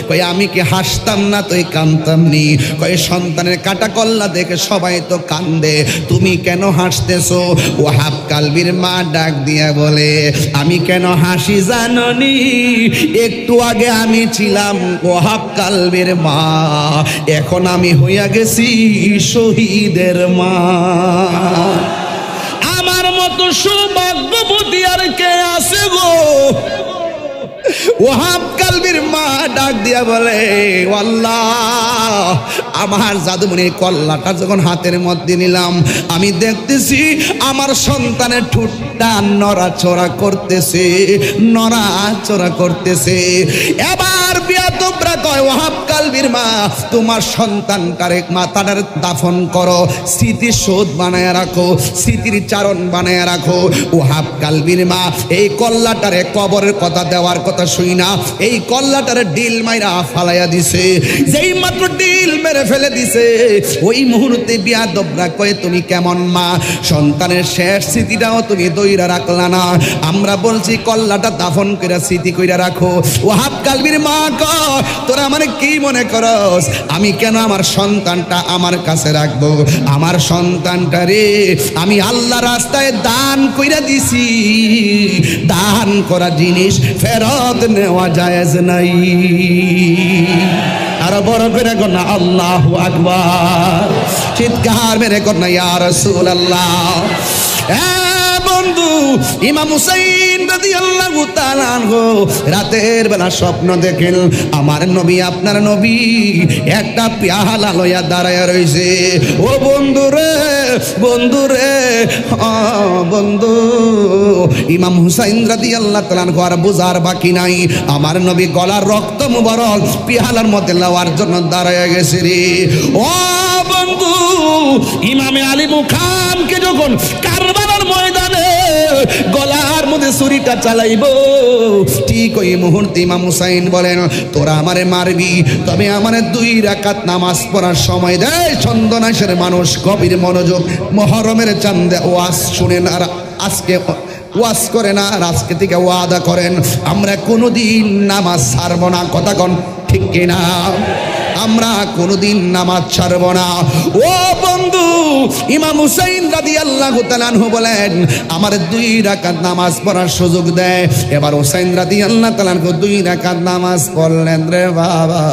কই আমি কি হাসতাম না, তুই কানতাম নি? কই সন্তানের কাটা কল্লা দেখে সবাই তো কান্দে, তুমি কেন হাসতেছো? ওহাব কালবির মা ডাক দিয়া বলে, আমি কেন হাসি জাননি? একটু আগে আমি ছিলাম ওহাব কালবির মা, এখন আমি হইয়া গেছি শহীদের মা। আমার মতো সৌভাগ্যবতী আর কে আছে গো? ওহাব কালবির মা ডাক দিয়া বলে, আল্লাহ, আমার জাদুমণির কল্লাটা যখন হাতের মধ্যে নিলাম, আমি দেখতেছি আমার সন্তানের ঠোঁটটা নড়াচড়া করতেছে, নড়াচড়া করতেছে। এবার বিয়াদবরা কয়, ওহাব কালবির মা, তোমার সন্তানটারে মাথাটার দাফন করো, স্মৃতি শোধ বানায় রাখো, স্মৃতির চারণ বানায় রাখো। ওহাব কালবির মা এই কল্লাটারে কবরের কথা দেওয়ার কথা শুই না, এই কল্লাটারে ডিল মাইরা ফালাইয়া দিছে। যেই মাত্র ডিল মেরে ফেলে দিছে, ওই মুহূর্তে বিয়াদবরা কয়, তুমি কেমন মা, সন্তানের শেষ স্মৃতিটাও তুমি দইরা রাখলা না। আমরা বলছি কল্লাটা দাফন করে স্মৃতি কইরা রাখো। ওহাব কালবির মা কয়, তোরা মানে কি মনে করস আমি কেন আমার সন্তানটা আমার কাছে রাখবো? আমার সন্তানটা রে আমি আল্লাহ রাস্তায় দান কইরা দিছি, দান করা জিনিস ফেরত নেওয়া জায়েজ নাই। আর বড় করে কন্যা আল্লাহু আকবার, চিৎকার মেরে কন্যা ইয়া রাসূলুল্লাহ। বন্ধু, ইমাম হুসাইন রাদিয়াল্লাহু তাআলা আনহু রাতের বেলা স্বপ্ন দেখেন আমার নবী, আপনার নবী একটা পেয়ালা লইয়া দাঁড়ায় রইছে। ও বন্ধু রে, বন্ধু রে, বন্ধু, ইমাম হুসাইন রাদিয়াল্লাহু তাআলা আনহু আর বুঝার বাকি নাই, আমার নবী গলার রক্ত মুবারক পেয়ালার মধ্যে লওয়ার জন্য দাঁড়ায় গেছে রে। ও বন্ধু, ইমামে আলী মুখামকে যখন কারবালার ময়দানে গলার মধ্যে ছুরিটা চালাইব, ঠিক ওই মুহূর্তে ইমাম হুসাইন বলেন তোরা আমারে মারবি, তবে আমারে 2 রাকাত নামাজ পড়ার সময় দে। চন্দনাশের মানুষ গভীর মনোযোগ, মুহররমের চাঁদে ওয়াজ শুনেন আর আজকে ওয়াজ করেন আর আজকে থেকে ওয়াদা করেন আমরা কোনোদিন নামাজ ছাড়ব না। কথা কোন ঠিক কিনা? আমরা কোনোদিন নামাজ ছাড়ব না। ও বন্ধু, ইমাম হুসাইন রাদিয়াল্লাহু তাআলা আনহু বলেন আমার 2 রাকাত নামাজ পড়ার সুযোগ দেয়। এবার হুসাইন রাদিয়াল্লাহু তাআলা আনহু 2 রাকাত নামাজ পড়লেন রে বাবা।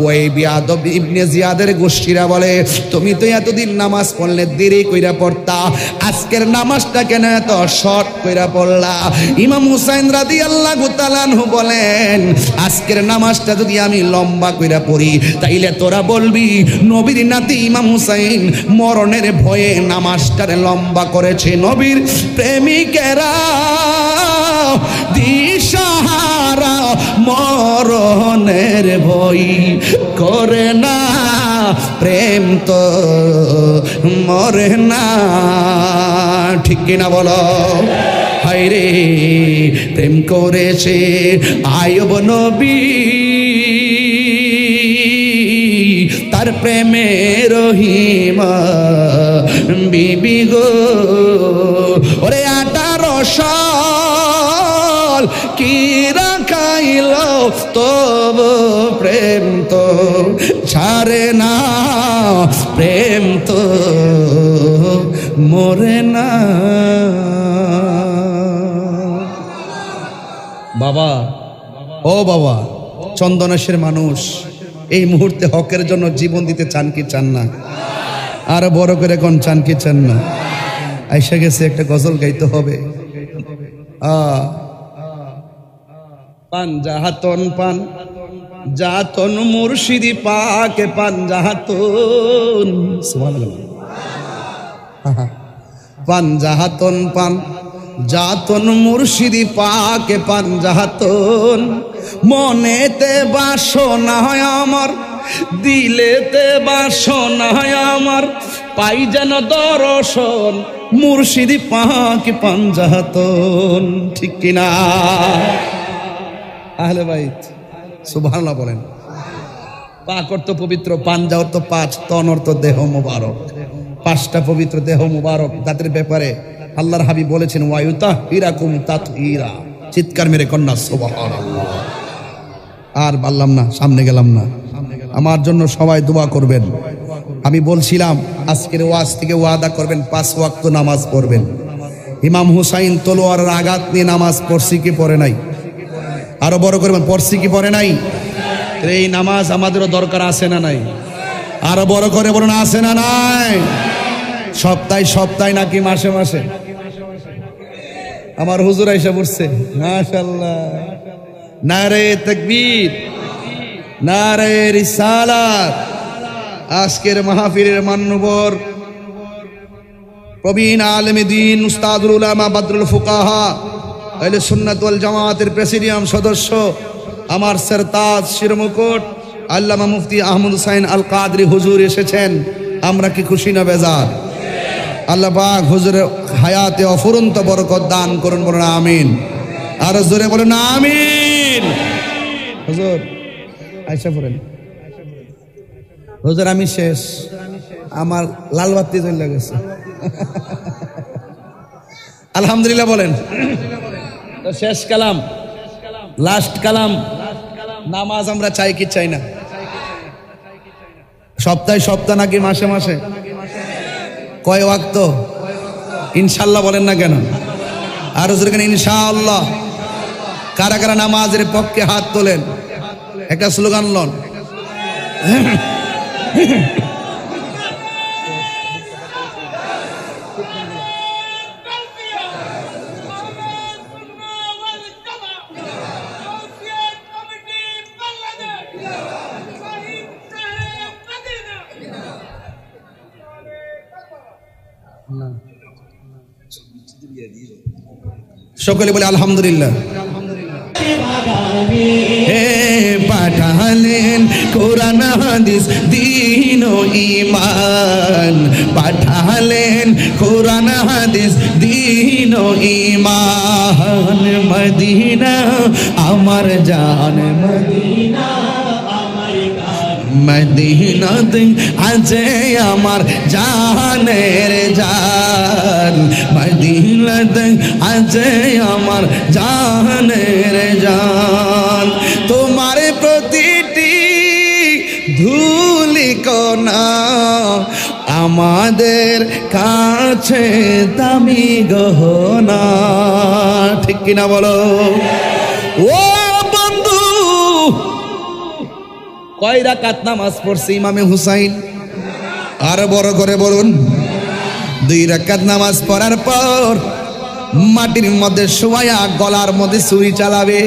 ওই বিয়াদব ইবনে জিয়াদের গোষ্ঠীরা বলে তুমি তো এতদিন নামাজ পড়লে দেরি কইরা পড়তা, আজকের নামাজটা কেন এত শর্ট কইরা পড়লা? ইমাম হুসাইন রাদিয়াল্লাহু তাআলা আনহু বলেন আজকের নামাজটা যদি আমি লম্বা কইরা পড়ি তাইলে তোরা বলবি নবীর নাতি ইমাম হুসাইন মরণের ভয়ে নামাজটারে লম্বা করেছে। নবীর প্রেমিকেরা দিশাহারা মরণের ভয় করে না, প্রেম তো মরে না। ঠিক কিনা বলো? হায় রে, প্রেম করেছে আয়ুব নবী, তার প্রেমে রহিমা বিবি গো। ওরে 18 সাল কি রাখাইল তব প্রেম তো ছাড়ে না, প্রেম তো মরে না। বাবা, ও বাবা, চন্দনেশের মানুষ এই মুহূর্তে হকের জন্য জীবন দিতে চান কি চান না? আর বড় করে কোন চান কি চান না? আইসা গেছে একটা গজল গাইতে হবে। পান জাহাতন পান জাহাতন মুর্শিদি পাকে পান জাহাতন, সুবহানাল্লাহ। পান জাহাতন পান জাতন মুর্শিদি পাকে পান জাহাতন, মনেতে বাসনা হয় আমার, দিলেতে বাসনা হয় আমার, পাই যেন দর্শন মুর্শিদি পাকে পান জাহাতন। ঠিক কিনা? আহলে বাইত সুবহানাল্লাহ বলেন। পাক অর্থ পবিত্র, পান যা অর্থ 5, তন অর্থ দেহ মুবারক। 5টা পবিত্র দেহ মুবারক তাদের ব্যাপারে আল্লাহর হাবিব বলেছেন ওয়ায়ুতাহিরাকুম তাতহীরা। চিৎকার মেরে কন্যা সুবহানাল্লাহ। আর বললাম না, সামনে গেলাম না। আমার জন্য সবাই দোয়া করবেন। আমি বলছিলাম আজকের ওয়াজ থেকে ওয়াদা করবেন 5 ওয়াক্ত নামাজ পড়বেন। ইমাম হুসাইন তলোয়ারের আঘাত নিয়ে নামাজ পড়ছি কি পড়ে নাই? আরো বড় করবেন, পড়ছি কি পড়ে নাই? এই নামাজ আমাদেরও দরকার আছে না নাই? আরো বড় করে বলুন আছে না নাই? সপ্তাহে সপ্তাহে নাকি মাসে মাসে? আমার হুজুর আইসা পড়ছে, মাশাআল্লাহ। নারে তাকবীর, নারে রিসালাত। আজকের মাহফিলের মান্যবর প্রবীণ আলেমে দ্বীন উস্তাদুল উলামা বদরুল ফুকাহা আহলে সুন্নাত ওয়াল জামাতের প্রেসিডিয়াম সদস্য আমার সরতাজ শিরমুকুট আল্লামা মুফতি আহমদ হুসাইন আল কাদরি হুজুর এসেছেন। আমরা কি খুশি না বেজার? আল্লাহ পাক হুজুরের হায়াতে অফুরন্ত বরকত দান করুন, বলুন আমিন। আর জোরে বলুন আমিন। হুজুর আয়সা পড়েন। হুজুর আমি শেষ, আমার লাল বাতি জ্বলে গেছে। আলহামদুলিল্লাহ বলেন। তো শেষ কালাম, লাস্ট কালাম, নামাজ আমরা চাই কি চাই না? সপ্তাহে সপ্তাহ নাকি মাসে মাসে? কয় ওয়াক্ত? ইনশাআল্লাহ বলেন না কেন? আর হুজুর ইনশাআল্লাহ। কারা কারা নামাজের পক্ষে হাত তোলেন, একটা স্লোগান লন। সকলে বলে আলহামদুলিল্লাহ। হে পাঠালেন কোরআন হাদিস দ্বীন ও ঈমান, পাঠালেন কোরআন হাদিস দ্বীন ও ঈমান। মদিনা আমার জান, মদিনা মদিনাতে আছে আমার জানের জান, মদিনাতে আছে আমার জানের জান। তোমার প্রতিটি ধূলিকণা আমাদের কাছে দামি গহনা, ঠিক কিনা বলো? ও বন্ধু, কয় রাকাত নামাজ পড়ছে ইমামে হুসাইন? আর বড় করে বলুন। 2 রাকাত নামাজ পড়ার পর মাটির মধ্যে শোয়া গলার মধ্যে ছুরি চালাবে।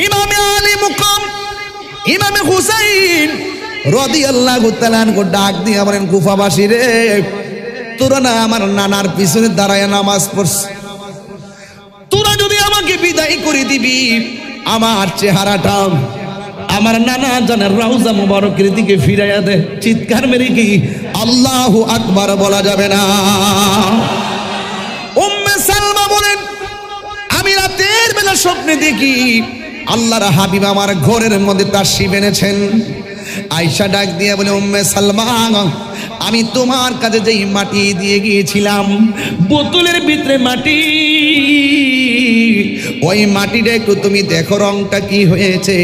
ইমামে আলী মুকাম ইমামে হুসাইন রাদিয়াল্লাহু তাআলা আনহু ডাক দিয়ে বলেন, কুফাবাসী রে, তোরা না আমার নানার পিছনে দাঁড়ায় নামাজ পড়ছ, তোরা যদি আমাকে বিদায় করে দিবি, আমার চেহারাটা আমার নানা জানের রওজা মুবারকের দিকে ফিরাইয়া দে। চিৎকার মেরে কি আল্লাহু আকবার বলা যাবে না? উম্মে সালমা বলেন, আমি রাতের বেলা স্বপ্নে দেখি আল্লাহর হাবিব আমার ঘরের মধ্যে তাশরিফ এনেছেন। আয়েশা ডাক দিয়ে বলে, উম্মে সালমা, আমি তোমার কাছে যেই মাটি দিয়ে গিয়েছিলাম, বোতলের ভিতরে মাটি, ওই মাটিটা একটু তুমি দেখো রংটা কি হয়েছে।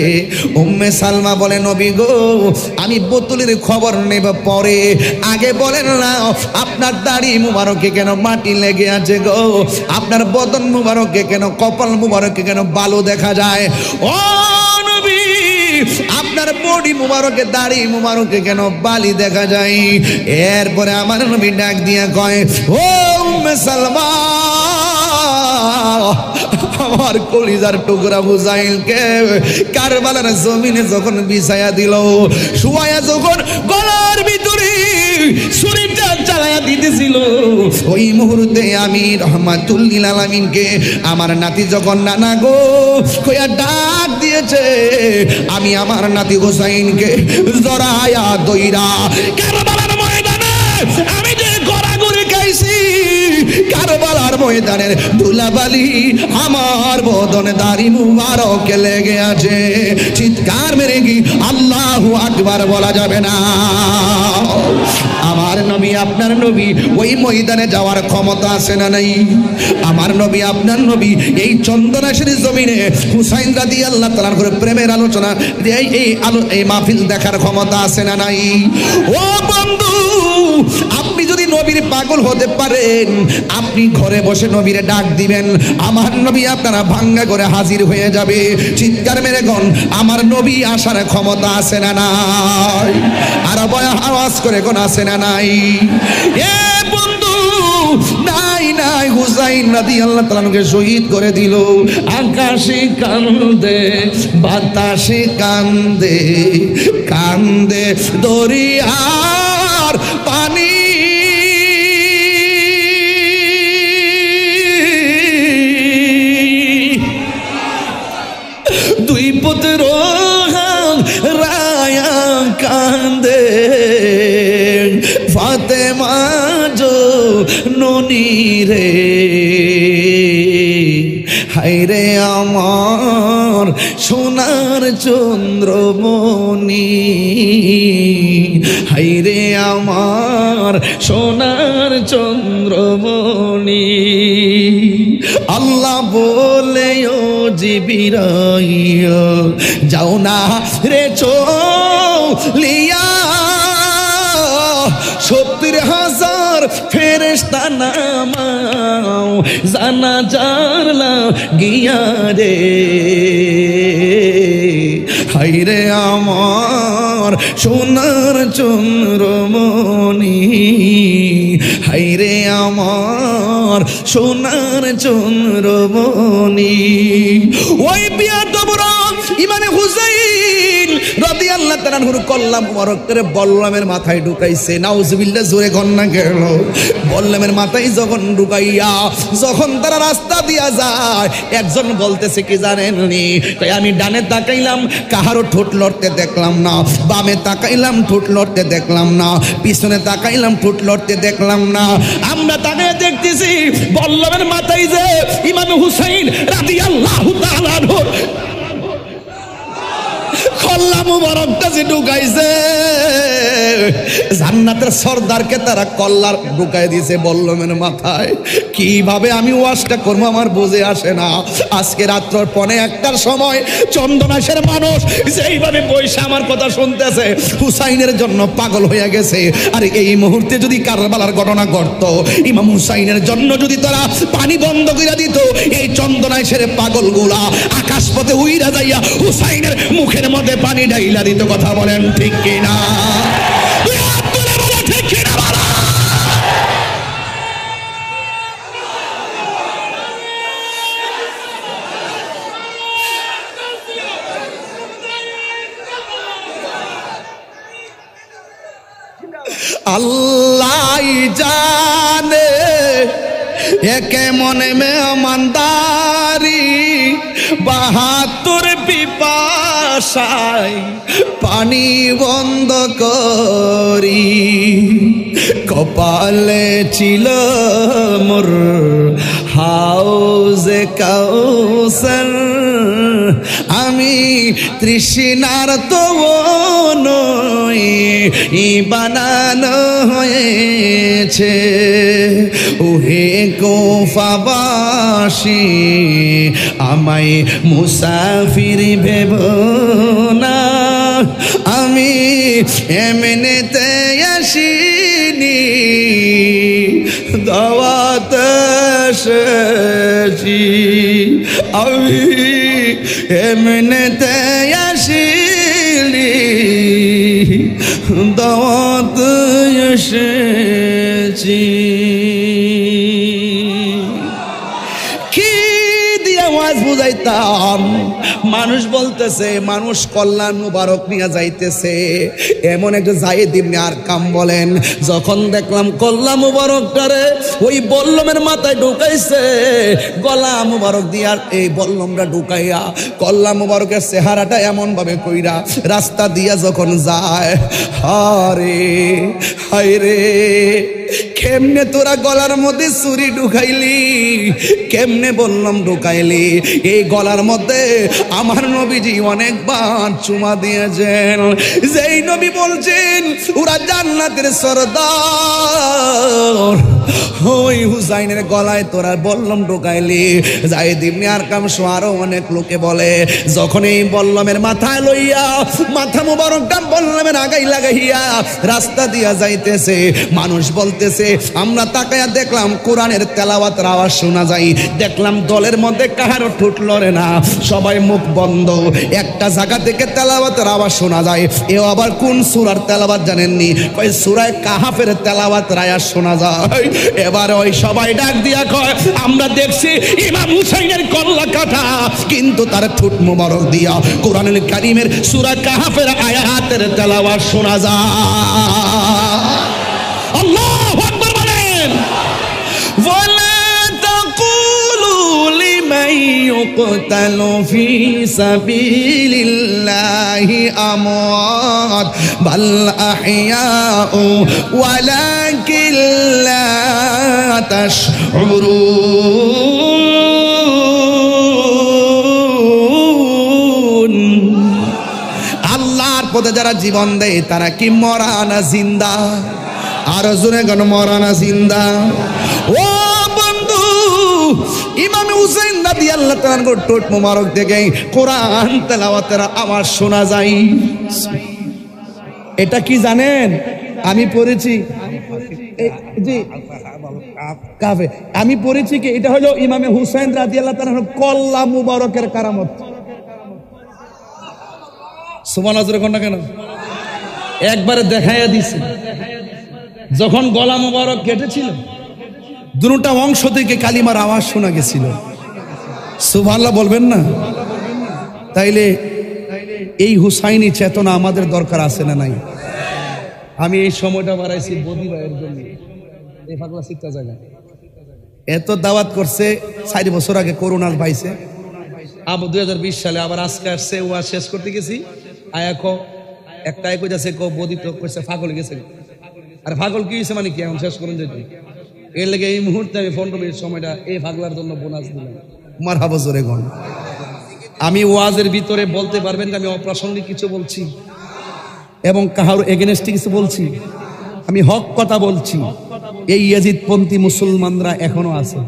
উম্মে সালমা বলে, নবী গো, আমি বোতলের খবর নেব পরে, আগে বলেন না আপনার দাড়ি মুবারকে কেন মাটি লেগে আছে গো, আপনার বদন মুবারকে কেন, কপাল মুবারকে কেন বালু দেখা যায়? ও নবী, আপনার বডি মুবারকে, দাড়ি মুবারকে কেন বালি দেখা যায়? এরপরে আমার নবী ডাক দিয়ে কয়, ও উম্মে সালমা, আমার কলিজার টুকরা হুসাইনকে কারবালার জমিনে যখন বিছায়া দিল, শুয়ায়া যখন গলার ভিতরে শরীরটা চালায়া দিতেছিল, ওই মুহূর্তে আমি রহমাতুল লিল আলামিনকে আমার নাতি যখন নানা গো কইয়া ডাক দিয়েছে, আমি আমার নাতি হুসাইনকে জড়ায়া দইরা কারবালার ময়দানে আমি যে গড়াগড়ি খাইছি, কারবালার ময়দানের ধুলাবালি আমার বদনে দাড়ি মুবারকে লেগে আছে। চিৎকার মেরে কি আল্লাহু আকবার বলা যাবে না? আমার নবী, আপনার নবী ওই ময়দানে যাওয়ার ক্ষমতা আছে না নাই? আমার নবী, আপনার নবী এই চন্দনাশের জমিনে হুসাইন রাদিয়াল্লাহু তাআলা করে প্রেমের আলোচনা, এই মাহফিল দেখার ক্ষমতা আছে না নাই? ও বন্ধু, আপনি যদি নবীর পাগল হতে পারেন, আপনি ঘরে বসে নবীরে ডাক দিবেন, আমার নবী আপনারা ভাঙ্গা করে হাজির হয়ে যাবে। চিৎকার মেরে গন, আমার নবী আসার ক্ষমতা আছে না নাই? আর আওয়াজ করে কোন আছে না নাই? এ বন্ধু, নাই নাই, হুসাইন রাদিয়াল্লাহু তাআলাকে শহীদ করে দিল। আকাশে কান্দে, বাতাসে কান্দে, কান্দে দরিয়ার পানি, দুই পুত্র রায়া কান্দে, ফাতেমা জো ননি রে, হায়রে আমার সোনার চন্দ্রমণি, হায়রে আমার সোনার চন্দ্রমণি। আল্লাহ বলে, ও জিবরাইল যাও না রে চলিয়া, 70,000 ফেরেশতা নামাও জানাজার লাগিয়া রে, হায়রে আমার সোনার চন্দ্রমণি, হায়রে আমার সোনার চন্দ্রমণি। ওই বিয়াদবরা ইমামে হুসাইন রাদিয়াল্লাহু তাআলা আনহুর কল্লা মুবারক করে বল্লমের মাথায় ঢুকাইছে। নাউজুবিল্লাহ, জোরে কন্যা গেল। বল্লমের মাথায় যখন ঢুকাইয়া যখন তারা রাস্তা দিয়া যায়, একজন বলতেছে কি জানেন নি, আমি ডানে তাকাইলাম কাহারও ঠোঁট লড়তে দেখলাম না, বামে তাকাইলাম ঠোঁট লড়তে দেখলাম না, পিছনে তাকাইলাম ঠোঁট লড়তে দেখলাম না। আমরা তাকায় দেখতেছি বল্লমের মাথায় যে ইমাম হুসাইন রাদিয়াল্লাহু তাআলা আনহুর কল্লা মুবারকটা যে ঢুকাইছে, জান্নাতের সর্দারকে তারা কল্লার ঢুকাই দিয়েছে বল্লমের মাথায়। কিভাবে আমি ওয়াজটা করবো আমার বুঝে আসে না। আজকে রাত্র 1:15টার সময় চন্দনাশের মানুষ যেইভাবে বৈশা আমার কথা শুনতেছে, হুসাইনের জন্য পাগল হয়ে গেছে। আর এই মুহূর্তে যদি কারবালার ঘটনা ঘটতো, ইমাম হুসাইনের জন্য যদি তারা পানি বন্ধ করে দিত, এই চন্দনাশের পাগলগুলা আকাশ পথে উইরা যাইয়া হুসাইনের মুখের মধ্যে পানি ঢাইলা দিত। কথা বলেন ঠিক কিনা? ঠিক কিনা বলা? আল্লাহ জানে একে মনে মেহমানদারি, 72 পিপাসায় পানি বন্ধ করি, কপালে ছিল মোর হাউজে কাউসার, আমি তৃষ্ণার তো নই বানানো হয়েছে। ওহে কুফাবাসী আমায় মুসাফির ভেব না, আমি এমনিতে আসিনি দাওয়াত এসেছি, আমি এমনিতে আসিনি দাওয়াত এসেছি। কি দিয়ে ওয়াজ বুঝাইতাম? মানুষ বলতেছে, মানুষ কল্যাণ মুবারক নিয়ে যাইতেছে। এমন একটা জায়েদ ইবনে আরকাম বলেন, যখন দেখলাম কল্যাণ মুবারকটারে ওই বল্লমের মাথায় ঢুকাইছে, গলা মুবারক দিয়া এই বল্লমটা ঢুকাইয়া কল্যাণ মুবারকের চেহারাটা এমন ভাবে কইরা রাস্তা দিয়া যখন যায়, হারে হায়রে কেমনে তোরা গলার মধ্যে ছুরি ঢুকাইলি, কেমনে বললাম ঢুকাইলি? এই গলার মধ্যে আমার নবীজি অনেকবার চুমা দিয়েছেন। যেই নবী বলছেন ওরা জান্নাতের সরদার, ওই হুসাইনের গলায় তোরা বললাম ঢুকাইলি। যায়েদ ইবনে আরকাম সহ আরো অনেক লোকে বলে, যখন এই বল্লমের মাথায় লইয়া মাথা মুবারকটা বল্লমের আগাই লাগাইয়া রাস্তা দিয়া যাইতেছে, মানুষ বলতেছে, আমরা তাকায়া দেখলাম কোরআনের তেলাওয়াতের আওয়াজ শোনা যায়, দেখলাম দলের মধ্যে কাহারও ঠোঁট লড়ে না, সবাই মুখ বন্ধ, একটা জায়গা থেকে তেলাওয়াতের আওয়াজ শোনা যায়। এও আবার কোন সূরার তেলাওয়াত জানেননি? কয় সূরা কাহাফের তেলাওয়াতের আয়াত শোনা যায়। এবার ওই সবাই ডাক দিয়া কয়, আমরা দেখছি ইমাম হুসাইনের কল্লা কাটা, কিন্তু তার ঠোঁট মোবারক দিয়া কোরআনুল কারীমের সূরা কাহাফের আয়াতের তেলাওয়াত শোনা যায়। আল্লাহু আকবার বলেন। ওয়ালা তাকুলু লিমান ইউকতালু ফি সাবিলিল্লাহি আমওয়াত বাল আহইয়াউ ওয়ালাকিন লা তাশউরুন। আল্লাহর পথে যারা জীবন দেয় তারা কি মরা না জিন্দা? আর জোরে গান, মরা না জিন্দা? ও বন্ধু, ইমাম হুসাইন রাদিয়াল্লাহু তাআলা আনহুর ঠোঁট মোবারক থেকে কোরআন তেলাওয়াতের আওয়াজ শোনা যায়। এটা কি জানেন? আমি পড়েছি, জি কাফে, আমি পড়েছি কি এটা হলো ইমামে হুসাইন রাদিয়াল্লাহু তাআলা আনহুর কল্লা মুবারকের কারামত। সুবহানাল্লাহ, জোরে কোনটা কেন? একবারে দেখাইয়া দিছে। যখন গলা মুবারক কেটেছিল, দুটা অংশ থেকে কালিমার আওয়াজ শোনা গেছিল। সুবহানাল্লাহ বলবেন না? তাইলে এই হুসাইনি চেতনা আমাদের দরকার আছে না নাই? আমি এই সময়টা বাড়াইছি বদি ভাইয়ের জন্য, এই ফাগলা শিক্ষা জায়গা এত দাওয়াত করছে 4 বছর আগে করোনা পাইছে, আবার 2020 সালে আবার আজকে আসছে, ও শেষ করতে গেছি আয়াকো একটাই কইতাছে কো বদি তো কইছে পাগল গেছে। আর পাগল কি হইছে মানে কি এখন শেষ করুন যেতে, এর লাগে এই মুহূর্তে আমি 15 মিনিট সময়টা এই পাগলার জন্য বোনাস দিলাম। মারহাবা জোরে গণ। আমি ওয়াজের ভিতরে বলতে পারবেন যে আমি অপ্রাসঙ্গিক কিছু বলছি এবং কাহার এগেনস্টে কিছু বলছি? আমি হক কথা বলছি। এই ইয়াজিদপন্থী মুসলমানরা এখনো আছে।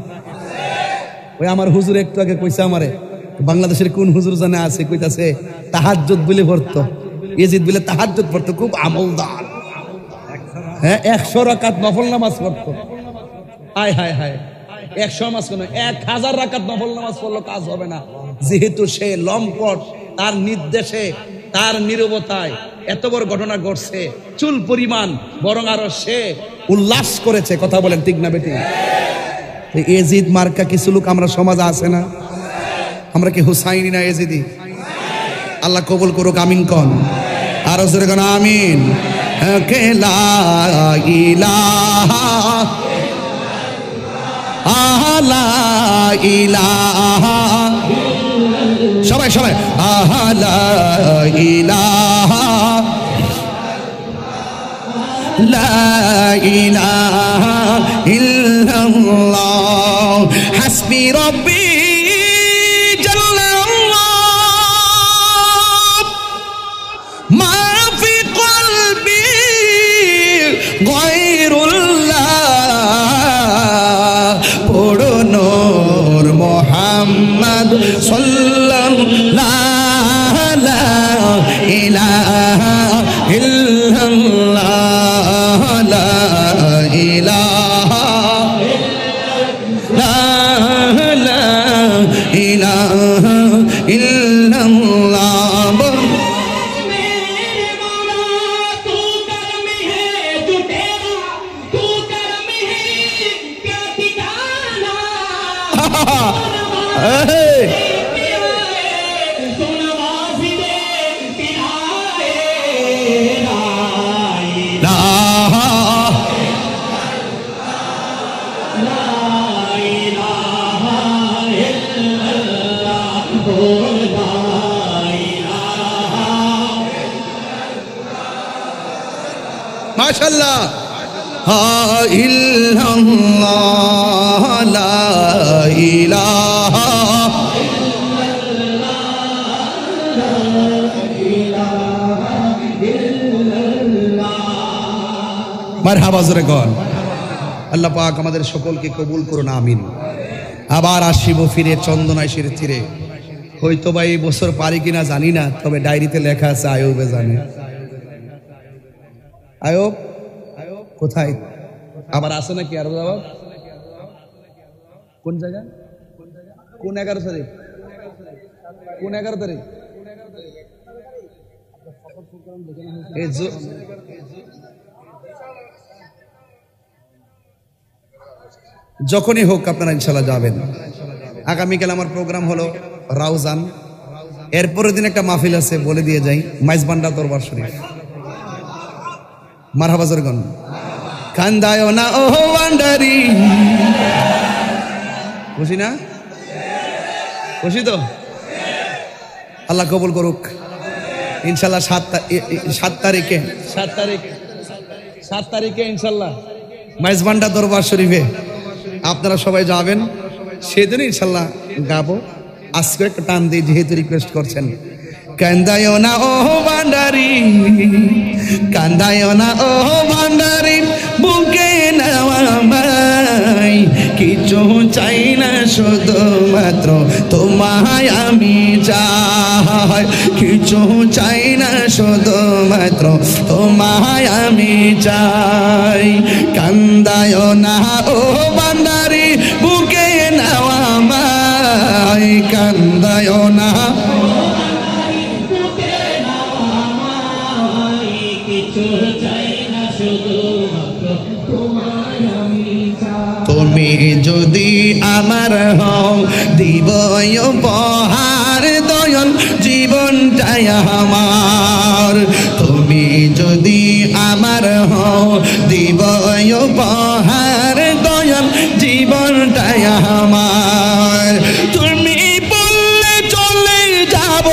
ওই আমার হুজুর একটু আগে কইছে আমারে, বাংলাদেশের কোন হুজুর জানে আছে, কইতাছে তাহাজ্জুদ বলে পড়তো, ইয়াজিদ বলে তাহাজ্জুদ পড়তো, খুব আমলদার, হ্যাঁ 100 রাকাত নফল নামাজ পড়তো। হায় হায় হায়, 100 নামাজ কেন, 1000 রাকাত নফল নামাজ পড়লো কাজ হবে না, যেহেতু সে লম্পট, তার নির্দেশে তার নীরবতায় এত বড় ঘটনা ঘটছে, চুল পরিমাণ, বরং আরো সে উল্লাস করেছে। কথা বলেন ঠিক না বেটি? এজিদ মার্কা কিছু লোক আমরা সমাজে আছে না? আমরা কি হুসাইনি না এজিদি? আল্লাহ কবুল করুক, আমিন কন, আরো জোরে কন আমিন। লা ইলাহা লা ইলাহা, সবাই সবাই লা ইলাহা লা ইলাহা ইল্লাল্লাহ হাসবি রব্বি জাল্লাল্লাহ মা ফি কলবি গায়রুল্লাহ। পড়ো নূর মুহাম্মদ সাল্লাল্লাহু লা ইলাহা ইল্লাল্লাহ লা ইলাহা লা ইলাহা ইল্লাল্লাহ। মাশাআল্লাহ, ইল্লাল্লাহ লা ইলাহা মারহাবা জোরে গন। আল্লাহ পাক আমাদের সকলকে কবুল করুন, আমিন। আবার আসিব ফিরে চন্দনাইশের তীরে, হয়তো বা এই বছর পারি কিনা জানি না, তবে ডায়েরিতে লেখা আছে আয়ুবে জানে। আয়ুব কোথায়? আবার আছে নাকি আরো যাওয়ার? কোন জায়গা? কোন 11 তারিখ? কোন 11 তারিখ? যখনই হোক আপনারা ইনশাল্লাহ যাবেন। আগামীকাল আমার প্রোগ্রাম হলো রাউজান, এরপরের দিন একটা মাহফিল আছে, বলে দিয়ে যাই, মাইজবান্ডা দরবার শরীফ। মারহাবা জোরে গন। কান্দায় না ও ভান্ডারি, খুশি না? খুশি তো? আল্লাহ কবুল করুক ইনশাল্লাহ। 7 তারিখে ইনশাল্লাহ মাইজবান্ডা দরবার শরীফে আপনারা সবাই যাবেন, সেদিন ইনশাল্লাহ গাবো। আজকে একটা টান দিয়ে যেহেতু রিকোয়েস্ট করছেন, কান্দায় না ও ভান্ডারি, কান্দায় না ও ভান্ডারি, বুকে নামাই কিছু চাই না, শুধুমাত্র তোমায় আমি চাই, কিছু চাই না, শুধুমাত্র তোমায় আমি চাই। কান্দায় না ও ভান্ডারি, বুকে নামাই, কান্দায় না তুমি যদি আমার হও দিব উপহার দয়াল জীবনটাই আমার। তুমি যদি আমার হও দিব উপহার দয়াল জীবনটাই আমার। তুমি বললে চলে যাব,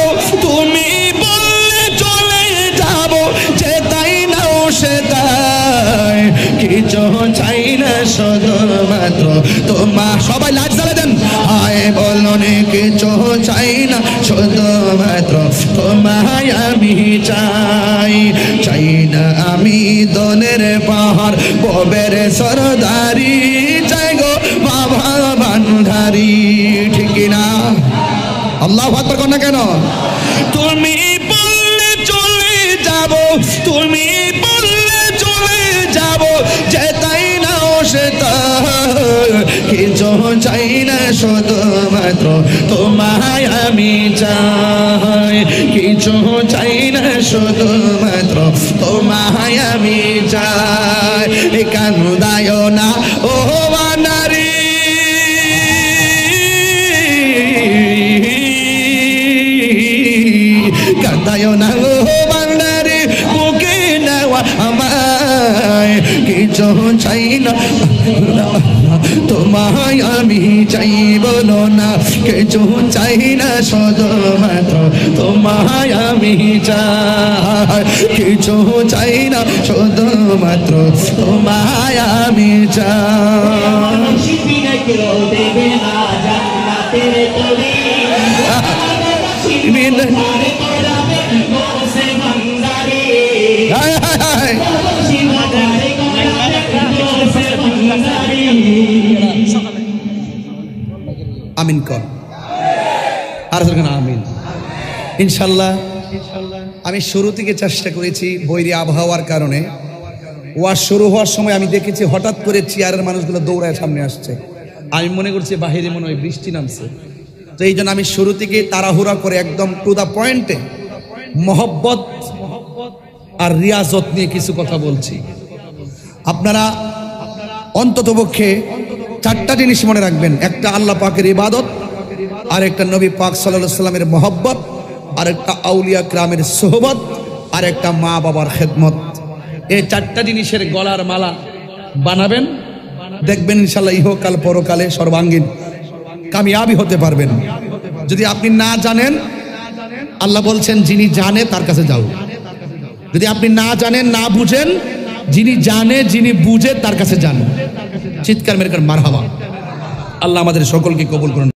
তুমি বললে চলে যাব, যেতাই নাও সেটাই কিছু চাই না শুধুমাত্র তোমার। সবাই লাইট জ্বালা দেন। আয় বলুন কিছু চাই না শুধুমাত্র তোমায় আমি চাই। চাই না আমি দনের পাহাড় ববের সরদারি, চাই গো বাবা বান্ধারি। ঠিক না? আল্লাহু আকবার কোন না কেন? তুমি বললে চলে যাব, তুমি বললে চলে যাব, যেতাই নাও সেটা কিছু চাই না শুধুমাত্র তোমায় আমি চাই। কিছু চাই না শুধুমাত্র তোমায় আমি চাই। কান্দায় না ও নারী, কান্দায় না ও বান্দারে, বুকে নেওয়া আমায় কিছু চাই না তোমায় আমি চাই। বলো না কিছু চাই না শুধুমাত্র তোমায় আমি চাই। কিছু চাই না শুধুমাত্র তোমায় আমি চাই। আমিন কর আর আমিন। ইনশাল্লাহ আমি শুরু থেকে চেষ্টা করেছি, বৈরী আবহাওয়ার কারণে ওয়াজ শুরু হওয়ার সময় আমি দেখেছি হঠাৎ করে চেয়ারের মানুষগুলো দৌড়ায় সামনে আসছে। আমি মনে করছি বাহিরে মনে হয় বৃষ্টি নামছে। তো এই জন্য আমি শুরু থেকে তাড়াহুড়া করে একদম টু দা পয়েন্টে মহব্বত আর রিয়াজত নিয়ে কিছু কথা বলছি। আপনারা অন্ততপক্ষে চারটা জিনিস মনে রাখবেন। একটা আল্লাহ পাকের ইবাদত, আর একটা নবী পাক সাল্লাল্লাহু আলাইহি সাল্লামের মহব্বত, আর একটা আউলিয়া কিরামের সোহবত, আর একটা মা বাবার খেদমত। এই চারটা জিনিসের গলার মালা বানাবেন, দেখবেন ইনশাআল্লাহ ইহকাল পরকালে সর্বাঙ্গীন কামিয়াবি হতে পারবেন। যদি আপনি না জানেন, আল্লাহ বলছেন যিনি জানে তার কাছে যাও। যদি আপনি না জানেন, না বুঝেন, যিনি জানে যিনি বুঝে তার কাছে যান। চিৎকার মেরে মারহাবা। আল্লাহ আমাদের সকলকে কবুল করুন।